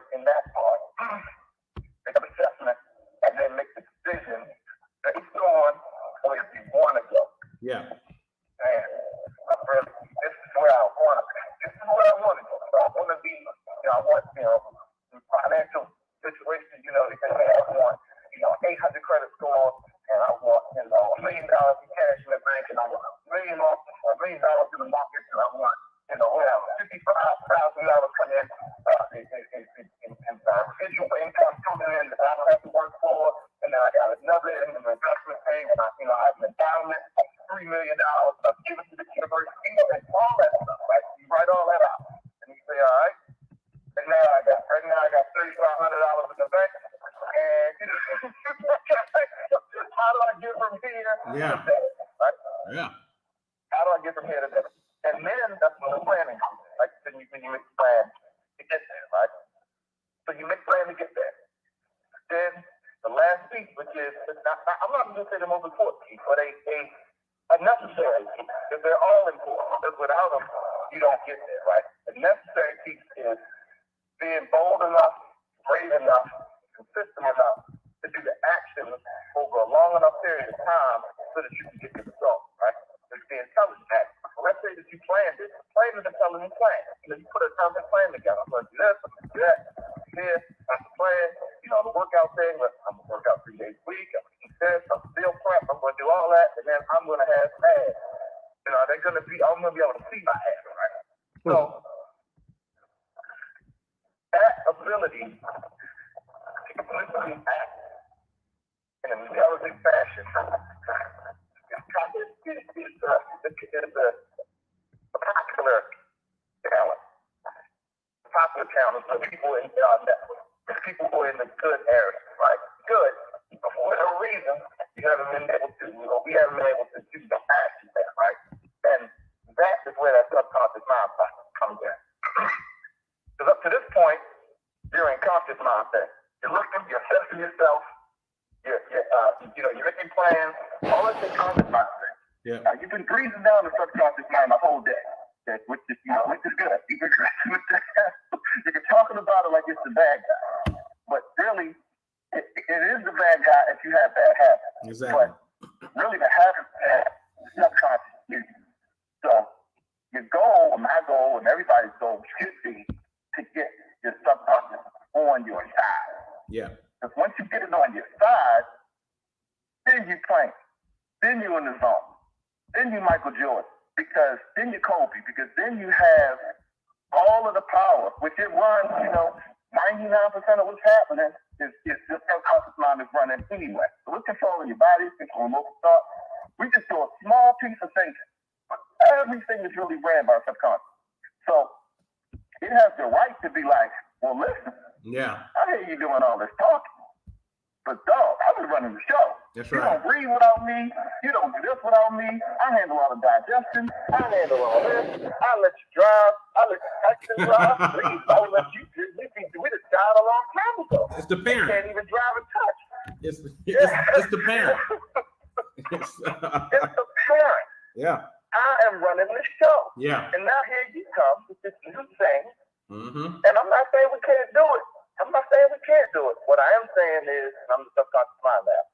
$55,000 come in residual income coming in that I don't have to work for, and then I got another investment thing, and I have an endowment of $3 million I've given to the university, and all that stuff, right? You write all that out, and you say, all right, and right now I got $3,500 in the bank, and how do I get from here to there, right? Yeah. How do I get from here to there? And then that's when the planning comes in, right? Then you make a plan to get there, right? So you make a plan to get there. Then the last piece, which is, I'm not going to say the most important piece, but a necessary piece, because they're all important. Because without them, you don't get there, right? The necessary piece is being bold enough, brave enough, consistent enough to do the actions over a long enough period of time so that you can get the result, right? It's the intelligent act. So let's say that you planned it. Plan is a intelligent plan. You put a intelligent plan together. I'm going to do this, I'm going to do that, here, that's the plan. The workout thing, I'm going to work out 3 days a week, I'm going to eat this, I'm still prep, I'm going to do all that, and then I'm going to have abs. I'm going to be able to see my abs, right? So, that ability to completely act in an intelligent fashion is a popular talent. Popular talent for people in our network. People who are in the good area, right? Good. But for whatever reason, we haven't been able to do the action there, right? And that is where that subconscious mind comes in. Because up to this point, you're in conscious mindset. You're looking, you're assessing yourself, you're making plans, all that's in conscious mindset. Yeah. Now, you've been breathing down the subconscious mind the whole day, which is good. You've been talking about it like it's the bad guy, but really, it is the bad guy if you have bad habits. Exactly. But really, the habits are subconscious. So your goal, my goal, and everybody's goal should be to get your subconscious on your side. Yeah. Because once you get it on your side, then you plan. Then you're in the zone. Then you Michael Jordan. Because then you're Kobe. Because then you have all of the power, which it runs, 99% of what's happening is your subconscious mind is running anyway. So it's controlling your body, it's controlling local thoughts. We just do a small piece of thinking. But everything is really ran by subconscious. So it has the right to be like, well, listen, I hear you doing all this talking. But dog, I've been running the show. That's right. You don't breathe without me. You don't do this without me. I handle all the digestion. I handle all this. I let you drive. I let you exit drive. Please don't let you do. We just died a long time ago. It's the parent. You can't even drive and touch. It's the parent. It's the parent. Yeah. I am running the show. Yeah. And now here you come with this new thing. Mm-hmm. And I'm not saying we can't do it. I'm not saying we can't do it. What I am saying is, and I'm the subconscious mind now,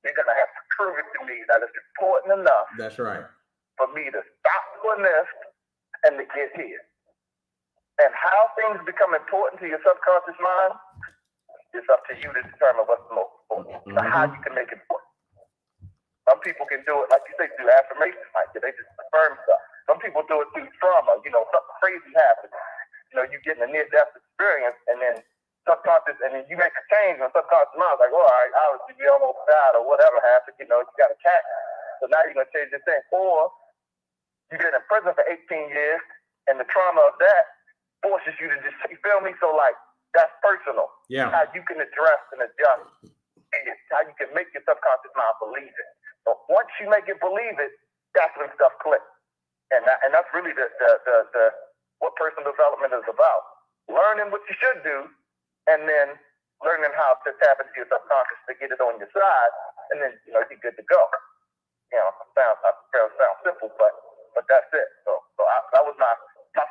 you're going to have to prove it to me that it's important enough. That's right. For me to stop doing this and to get here. And how things become important to your subconscious mind, it's up to you to determine what's the most important. Mm-hmm. How you can make it important. Some people can do it, like you say, through affirmations. Like they just affirm stuff. Some people do it through trauma. Something crazy happens. You get in a near-death experience, and then subconscious, and then you make a change in subconscious mind. Like, all right, obviously you almost died or whatever happened. You got a cat. So now you're going to change this thing. Or you get in prison for 18 years, and the trauma of that forces you to just, you feel me? So, like, that's personal. Yeah. How you can address and adjust, and how you can make your subconscious mind believe it. But once you make it believe it, that's when stuff clicks. And that's really the what personal development is about. Learning what you should do, and then learning how to tap into your subconscious to get it on your side, and then you're good to go. Sounds simple, but that's it. So that was my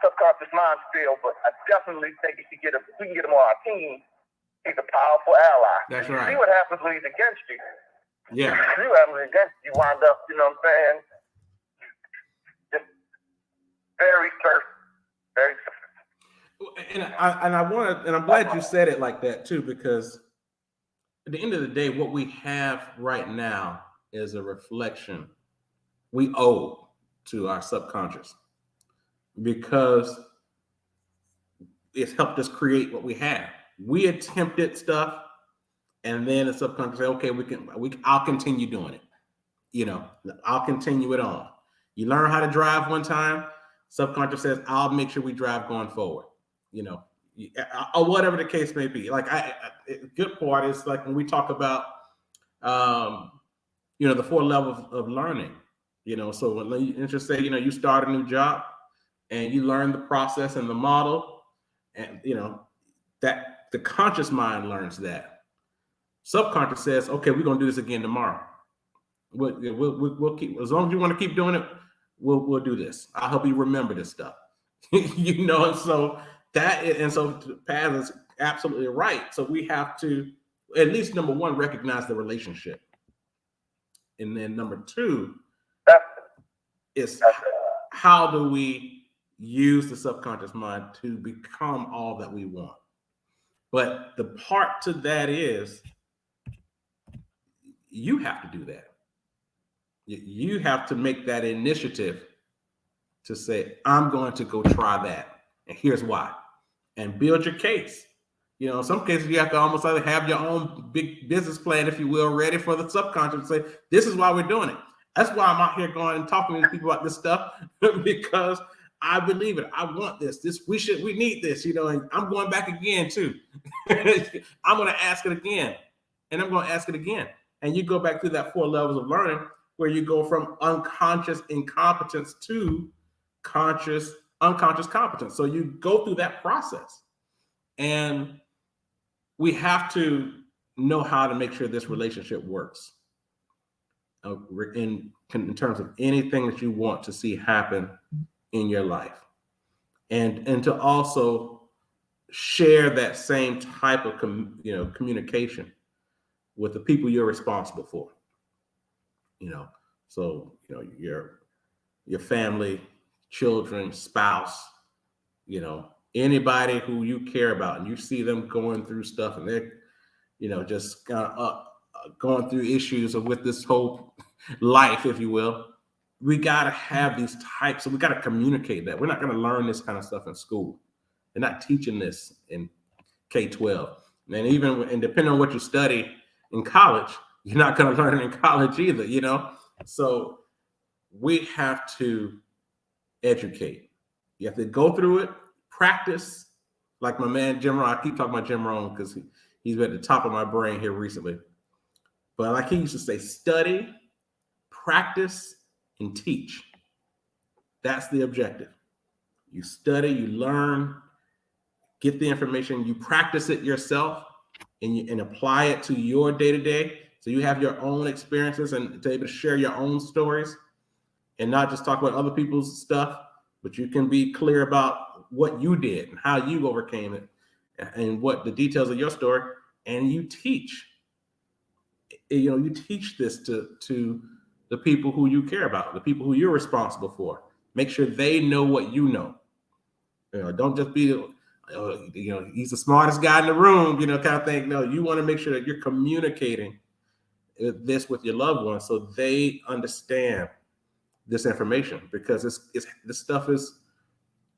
subconscious mind spiel. But I definitely think if we can get him on our team, he's a powerful ally. That's right. See what happens when he's against you. Yeah. See what happens against you. You wind up, what I'm saying, just very surface, very surface. And I'm glad you said it like that too, because at the end of the day, what we have right now is a reflection we owe to our subconscious, because it's helped us create what we have. We attempted stuff, and then the subconscious say, okay, I'll continue doing it. You know, I'll continue it on. You learn how to drive one time, subconscious says, I'll make sure we drive going forward. You know, or whatever the case may be. Like good part is like when we talk about, you know, the 4 levels of learning. You know, so when you just say, you know, you start a new job and you learn the process and the model, and you know that the conscious mind learns that. Subconscious says, okay, we're gonna do this again tomorrow. We'll keep, as long as you want to keep doing it, we'll do this. I'll help you remember this stuff. You know, and so Paz is absolutely right. So we have to at least, number one, recognize the relationship. And then number 2 is how do we use the subconscious mind to become all that we want? But the part to that is you have to do that. You have to make that initiative to say, I'm going to go try that. And here's why. And build your case. You know, in some cases, you have to almost either have your own big business plan, if you will, ready for the subconscious to say, this is why we're doing it. That's why I'm out here going and talking to people about this stuff, because I believe it. I want this. We need this, you know, and I'm going back again too. I'm going to ask it again, and I'm going to ask it again. And you go back through that 4 levels of learning where you go from unconscious incompetence to unconscious competence. So you go through that process, and we have to know how to make sure this relationship works in terms of anything that you want to see happen in your life, and to also share that same type of communication with the people you're responsible for. You know, so you know your family, children, spouse, you know, anybody who you care about, and you see them going through stuff, and they're, you know, just kind of going through issues with this whole life, if you will. We got to have these types, so we got to communicate that. We're not going to learn this kind of stuff in school. They're not teaching this in K-12. And depending on what you study in college, you're not going to learn it in college either, you know? So we have to educate. You have to go through it, practice. Like my man, Jim Rohn, I keep talking about Jim Rohn because he's been at the top of my brain here recently. But like he used to say, study, practice, and teach. That's the objective. You study, you learn, get the information, you practice it yourself, and apply it to your day-to-day. So you have your own experiences and to be able to share your own stories and not just talk about other people's stuff, but you can be clear about what you did and how you overcame it and what the details of your story. And you teach. You know, you teach this to the people who you care about, the people who you're responsible for. Make sure they know what you know. You know, don't just be, you know, he's the smartest guy in the room, you know, kind of thing. No, you want to make sure that you're communicating this with your loved ones so they understand this information, because this stuff is,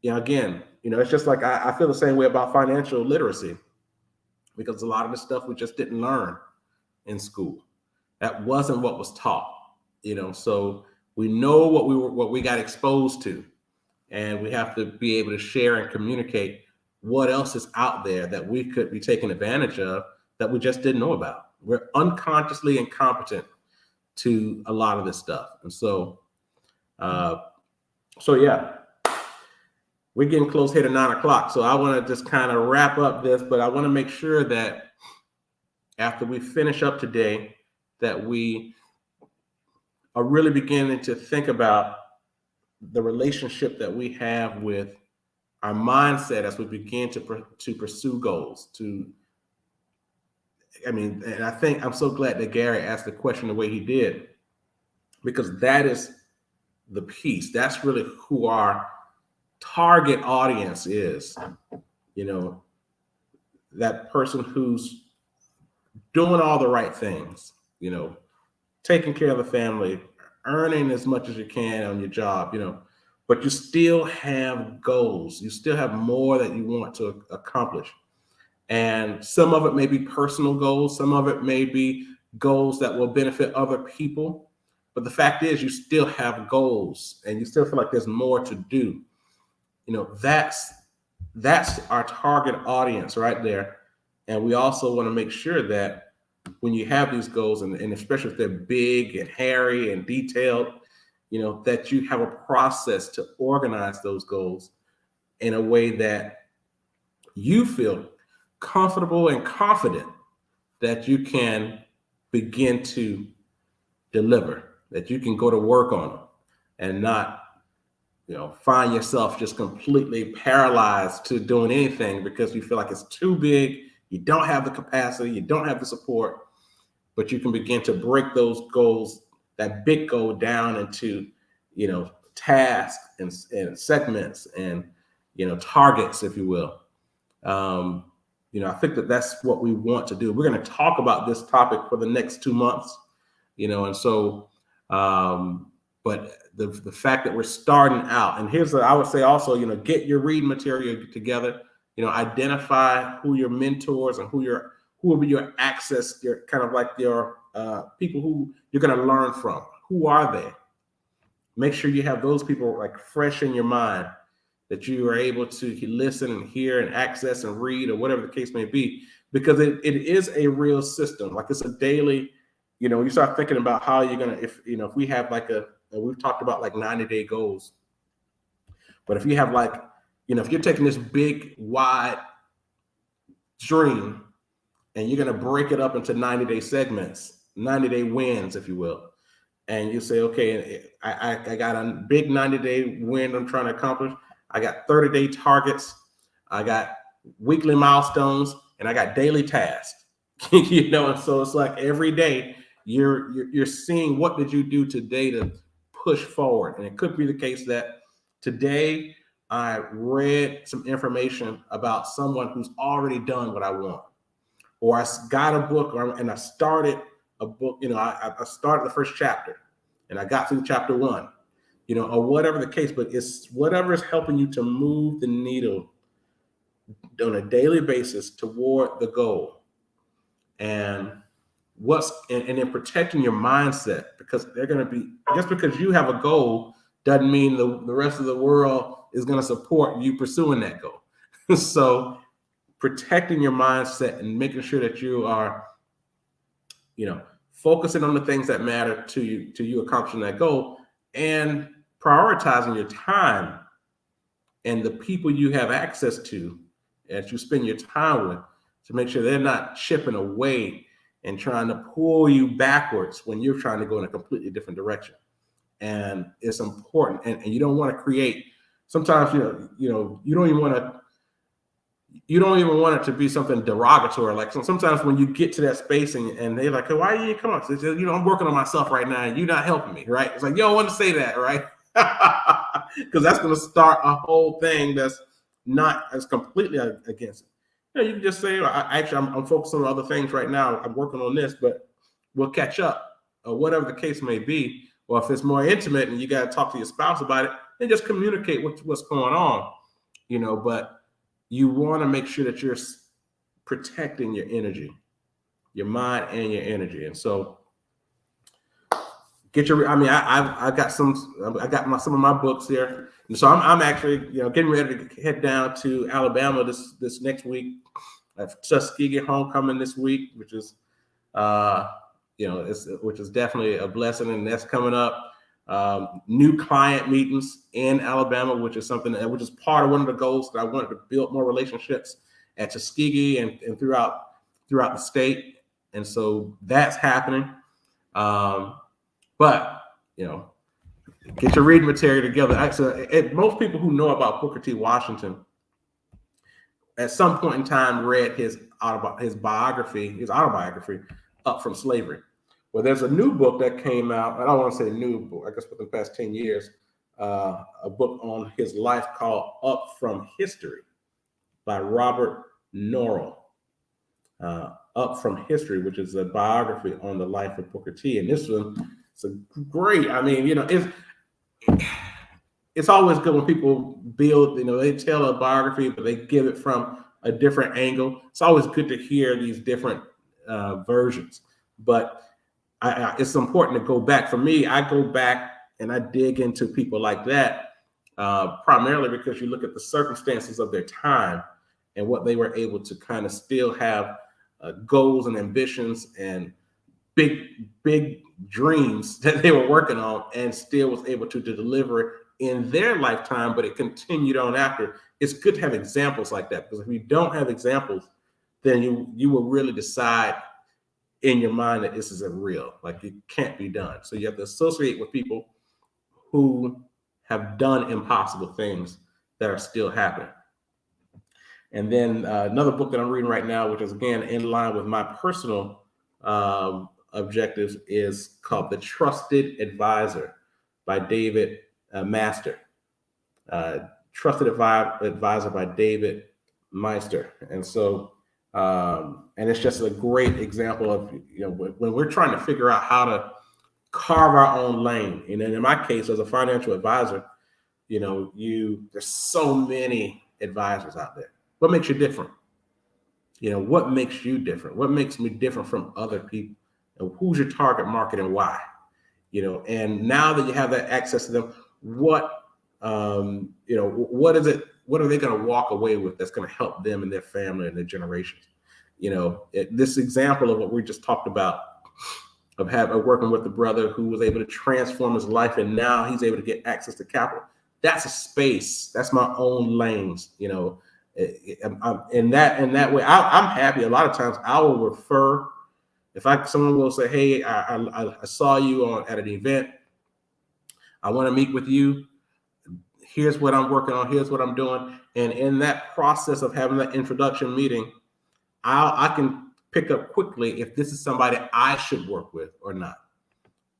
you know, again, you know, it's just like I feel the same way about financial literacy, because a lot of the stuff we just didn't learn in school. That wasn't what was taught, you know. So we know what we got exposed to, and we have to be able to share and communicate what else is out there that we could be taking advantage of that we just didn't know about. We're unconsciously incompetent to a lot of this stuff, and so yeah, we're getting close here to 9 o'clock. So I want to just kind of wrap up this, but I want to make sure that after we finish up today, that we are really beginning to think about the relationship that we have with our mindset as we begin to pursue goals. And I think I'm so glad that Gary asked the question the way he did, because that is the piece. That's really who our target audience is. You know, that person who's doing all the right things, you know, taking care of the family, earning as much as you can on your job, you know, but you still have goals. You still have more that you want to accomplish. And some of it may be personal goals. Some of it may be goals that will benefit other people. But the fact is, you still have goals and you still feel like there's more to do. That's our target audience right there. And we also want to make sure that when you have these goals, and especially if they're big and hairy and detailed, that you have a process to organize those goals in a way that you feel comfortable and confident that you can begin to deliver, that you can go to work on them and not, find yourself just completely paralyzed to doing anything because you feel like it's too big, you don't have the capacity, you don't have the support, but you can begin to break those goals, that big goal, down into, tasks and segments and, targets, if you will. I think that's what we want to do. We're going to talk about this topic for the next 2 months, and so, but the fact that we're starting out, and I would say also, get your reading material together, identify who your mentors and who will be your access, your kind of like your people who you're going to learn from. Who are they? Make sure you have those people like fresh in your mind, that you are able to listen and hear and access and read, or whatever the case may be, because it is a real system. Like, it's a daily, you start thinking about how you're going to, if we have like we've talked about like 90-day goals, but if you have like, if you're taking this big, wide dream and you're going to break it up into 90-day segments, 90-day wins, if you will, and you say, okay, I got a big 90-day win I'm trying to accomplish. I got 30-day targets. I got weekly milestones, and I got daily tasks. And so it's like every day you're seeing what did you do today to push forward. And it could be the case that today I read some information about someone who's already done what I want, or I got a book, and I started a book. I started the first chapter, and I got through chapter 1. Or whatever the case, but it's whatever is helping you to move the needle on a daily basis toward the goal. And then protecting your mindset, because they're going to be, just because you have a goal doesn't mean the rest of the world is going to support you pursuing that goal. So protecting your mindset and making sure that you are, focusing on the things that matter to you accomplishing that goal, and prioritizing your time and the people you have access to as you spend your time with, to make sure they're not chipping away and trying to pull you backwards when you're trying to go in a completely different direction. And it's important. And you don't want to create, sometimes, you don't even want it to be something derogatory. Like, sometimes when you get to that space and they're like, hey, why you come on? So, I'm working on myself right now and you're not helping me, right? It's like, you don't want to say that, right? Because that's going to start a whole thing that's not as completely against it. You can just say, I'm focused on other things right now. I'm working on this, but we'll catch up, or whatever the case may be. Or if it's more intimate and you got to talk to your spouse about it, then just communicate what's going on, but you want to make sure that you're protecting your energy, your mind and your energy. And so I got some of my books here. And so I'm actually, getting ready to head down to Alabama this next week. I have Tuskegee homecoming this week, which is, which is definitely a blessing, and that's coming up. New client meetings in Alabama, which is part of one of the goals that I wanted to build more relationships at Tuskegee and throughout the state. And so that's happening. But, get your reading material together. Most people who know about Booker T. Washington at some point in time read his autobiography, Up From Slavery. Well, there's a new book that came out. I don't want to say new book, I guess within the past 10 years, a book on his life called Up From History by Robert Norrell. Up From History, which is a biography on the life of Booker T. And this one, it's a great, it's always good when people build, they tell a biography, but they give it from a different angle. It's always good to hear these different versions. But it's important to go back. For me, I go back and I dig into people like that, primarily because you look at the circumstances of their time and what they were able to kind of still have goals and ambitions and big dreams that they were working on, and still was able to deliver in their lifetime, but it continued on after. It's good to have examples like that, because if you don't have examples, then you will really decide in your mind that this isn't real, like it can't be done. So you have to associate with people who have done impossible things that are still happening. And then another book that I'm reading right now, which is again in line with my personal objectives, is called The Trusted Advisor by David Master. Trusted Advisor by David Meister. And so, and it's just a great example of, when we're trying to figure out how to carve our own lane. And then in my case, as a financial advisor, there's so many advisors out there. What makes you different? What makes you different? What makes me different from other people? And who's your target market and why? And now that you have that access to them, what is it? What are they going to walk away with that's going to help them and their family and their generations? This example of what we just talked about, of working with the brother who was able to transform his life, and now he's able to get access to capital. That's a space. That's my own lanes. In that way, I'm happy. A lot of times, I will refer. If someone will say, "Hey, I saw you at an event. I want to meet with you. Here's what I'm working on. Here's what I'm doing." And in that process of having that introduction meeting, I can pick up quickly if this is somebody I should work with or not.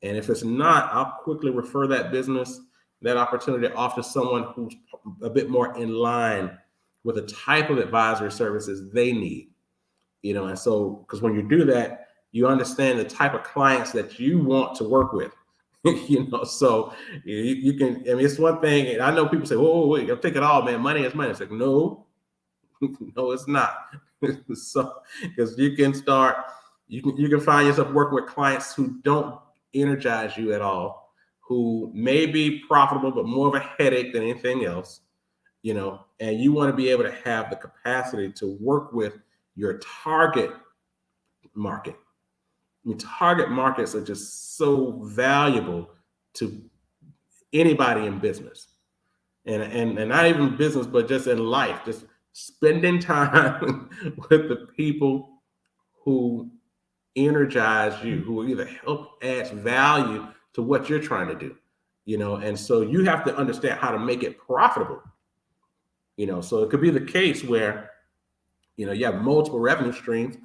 And if it's not, I'll quickly refer that business, that opportunity off to someone who's a bit more in line with the type of advisory services they need. And so, because when you do that, you understand the type of clients that you want to work with. So you can, it's one thing, and I know people say, "Oh, wait, I'll take it all, man. Money is money." It's like, no, no, it's not. So, because you can find yourself working with clients who don't energize you at all, who may be profitable, but more of a headache than anything else, and you want to be able to have the capacity to work with your target market. Target markets are just so valuable to anybody in business, and not even business, but just in life. Just spending time with the people who energize you, who either help add value to what you're trying to do. And so you have to understand how to make it profitable. So it could be the case where, you have multiple revenue streams,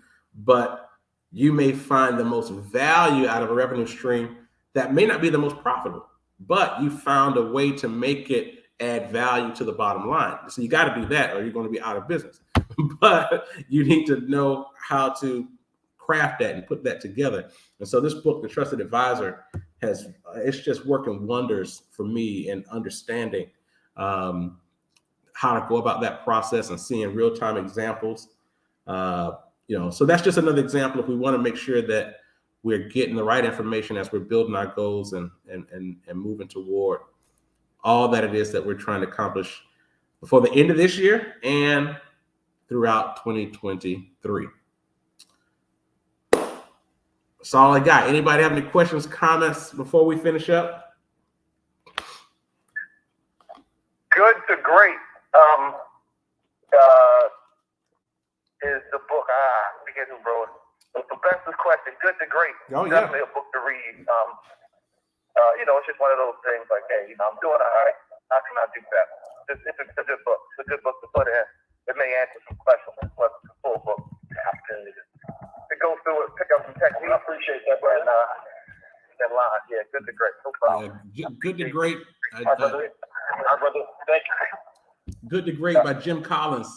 but you may find the most value out of a revenue stream that may not be the most profitable, but you found a way to make it add value to the bottom line. So you got to do that, or you're going to be out of business. But you need to know how to craft that and put that together. And so this book, The Trusted Advisor, it's just working wonders for me in understanding how to go about that process and seeing real-time examples. So that's just another example. If we want to make sure that we're getting the right information as we're building our goals and moving toward all that it is that we're trying to accomplish before the end of this year and throughout 2023. That's all I got. Anybody have any questions, comments before we finish up? Good to great. Is the book, forget who wrote it. The best is question. Good to great. Oh, yeah. Definitely a book to read. It's just one of those things like, hey, I'm doing all right. How can I do better? It's a good book. It's a good book to put in. It may answer some questions. It's a full book. Opportunity to go through it, pick up some techniques. I appreciate that, man. That line. Yeah, good to great. No problem. Good to great. My brother, thank you. Good to Great by Jim Collins,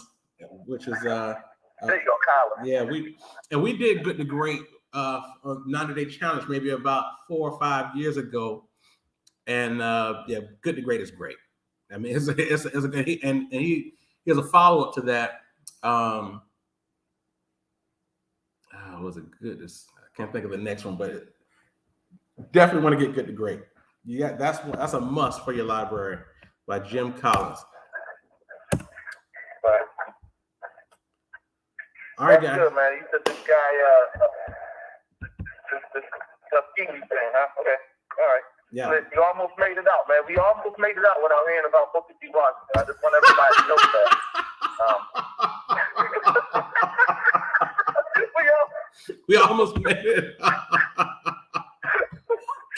which is there you go, Collins. Yeah, we did Good to Great 90-day challenge maybe about 4 or 5 years ago, and Good to Great is great. I mean, it's a good, and he has a follow up to that. Was it good? I can't think of the next one, but definitely want to get Good to Great. Yeah, that's a must for your library by Jim Collins. Right. All right, that's guys. Good, man. You said this guy, this Tuskegee thing, huh? Okay. All right. Yeah. But you almost made it out, man. We almost made it out without hearing about Booker T. Washington. I just want everybody to know that. We almost made it.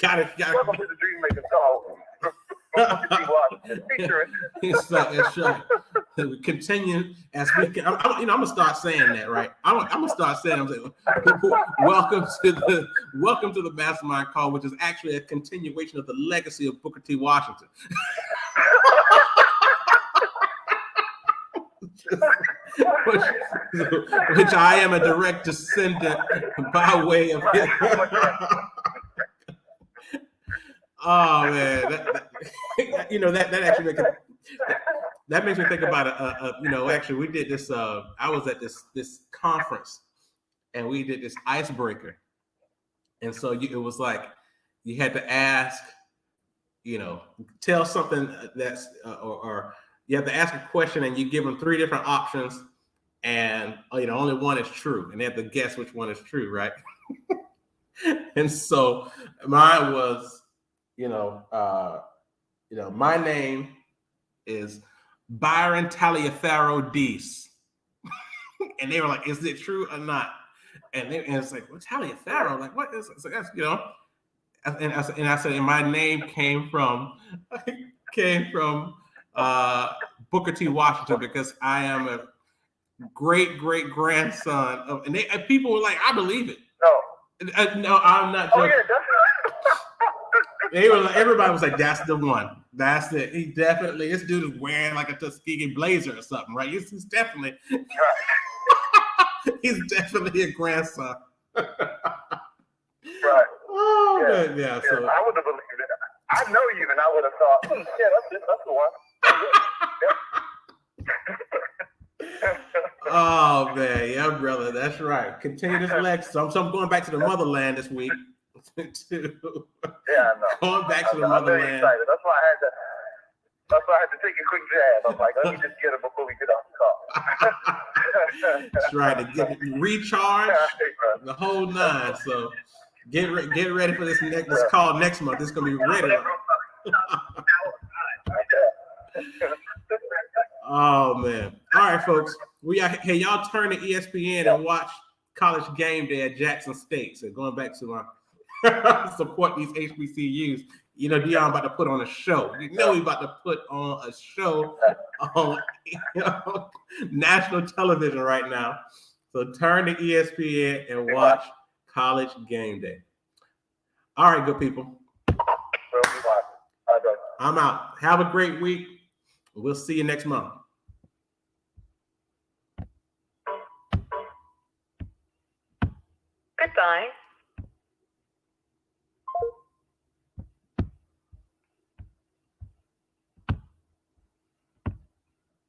Got it. Welcome to the Dreammaker Talk. Booker T. Washington featuring. That's right. We continue as we can. I'm gonna start saying that, right? I'm gonna start saying. I'm saying, welcome to the Mastermind Call, which is actually a continuation of the legacy of Booker T. Washington. which I am a direct descendant by way of his. Oh man, that actually makes me think about actually we did this. I was at this conference and we did this icebreaker, and so it was like you had to ask, tell something that's or you have to ask a question and you give them 3 different options, and only one is true, and they have to guess which one is true, right? And so mine was, my name is Byron Taliaferro Deese. And they were like, is it true or not? And it's like, well, Taliaferro, like what is it? So that's, and I said, and my name came from Booker T. Washington, because I am a great grandson of, and people were like, I believe it. No, I'm not joking. They were like, everybody was like, that's the one. That's it. He definitely, this dude is wearing like a Tuskegee blazer or something, right? He's definitely, he's definitely a grandson. Right. Oh, yeah. So I would have believed it. I know you, and I would have thought, yeah, that's the one. Oh man, yeah, brother, that's right. Continue this lecture. So I'm going back to the motherland this week. Yeah, I know. Going back to the I'm very motherland. excited. That's why I had to take a quick jab. I was like, let me just get it before we get off the call. That's right. To get recharge, the whole 9. So get ready for this call next month. It's gonna be ready. Oh man! All right, folks. Hey, y'all turn to ESPN and watch College Game Day at Jackson State. So going back to my support these HBCUs. Dion about to put on a show. He's about to put on a show on national television right now. So turn to ESPN and watch College Game Day. All right, good people. I'm out. Have a great week. We'll see you next month. Goodbye.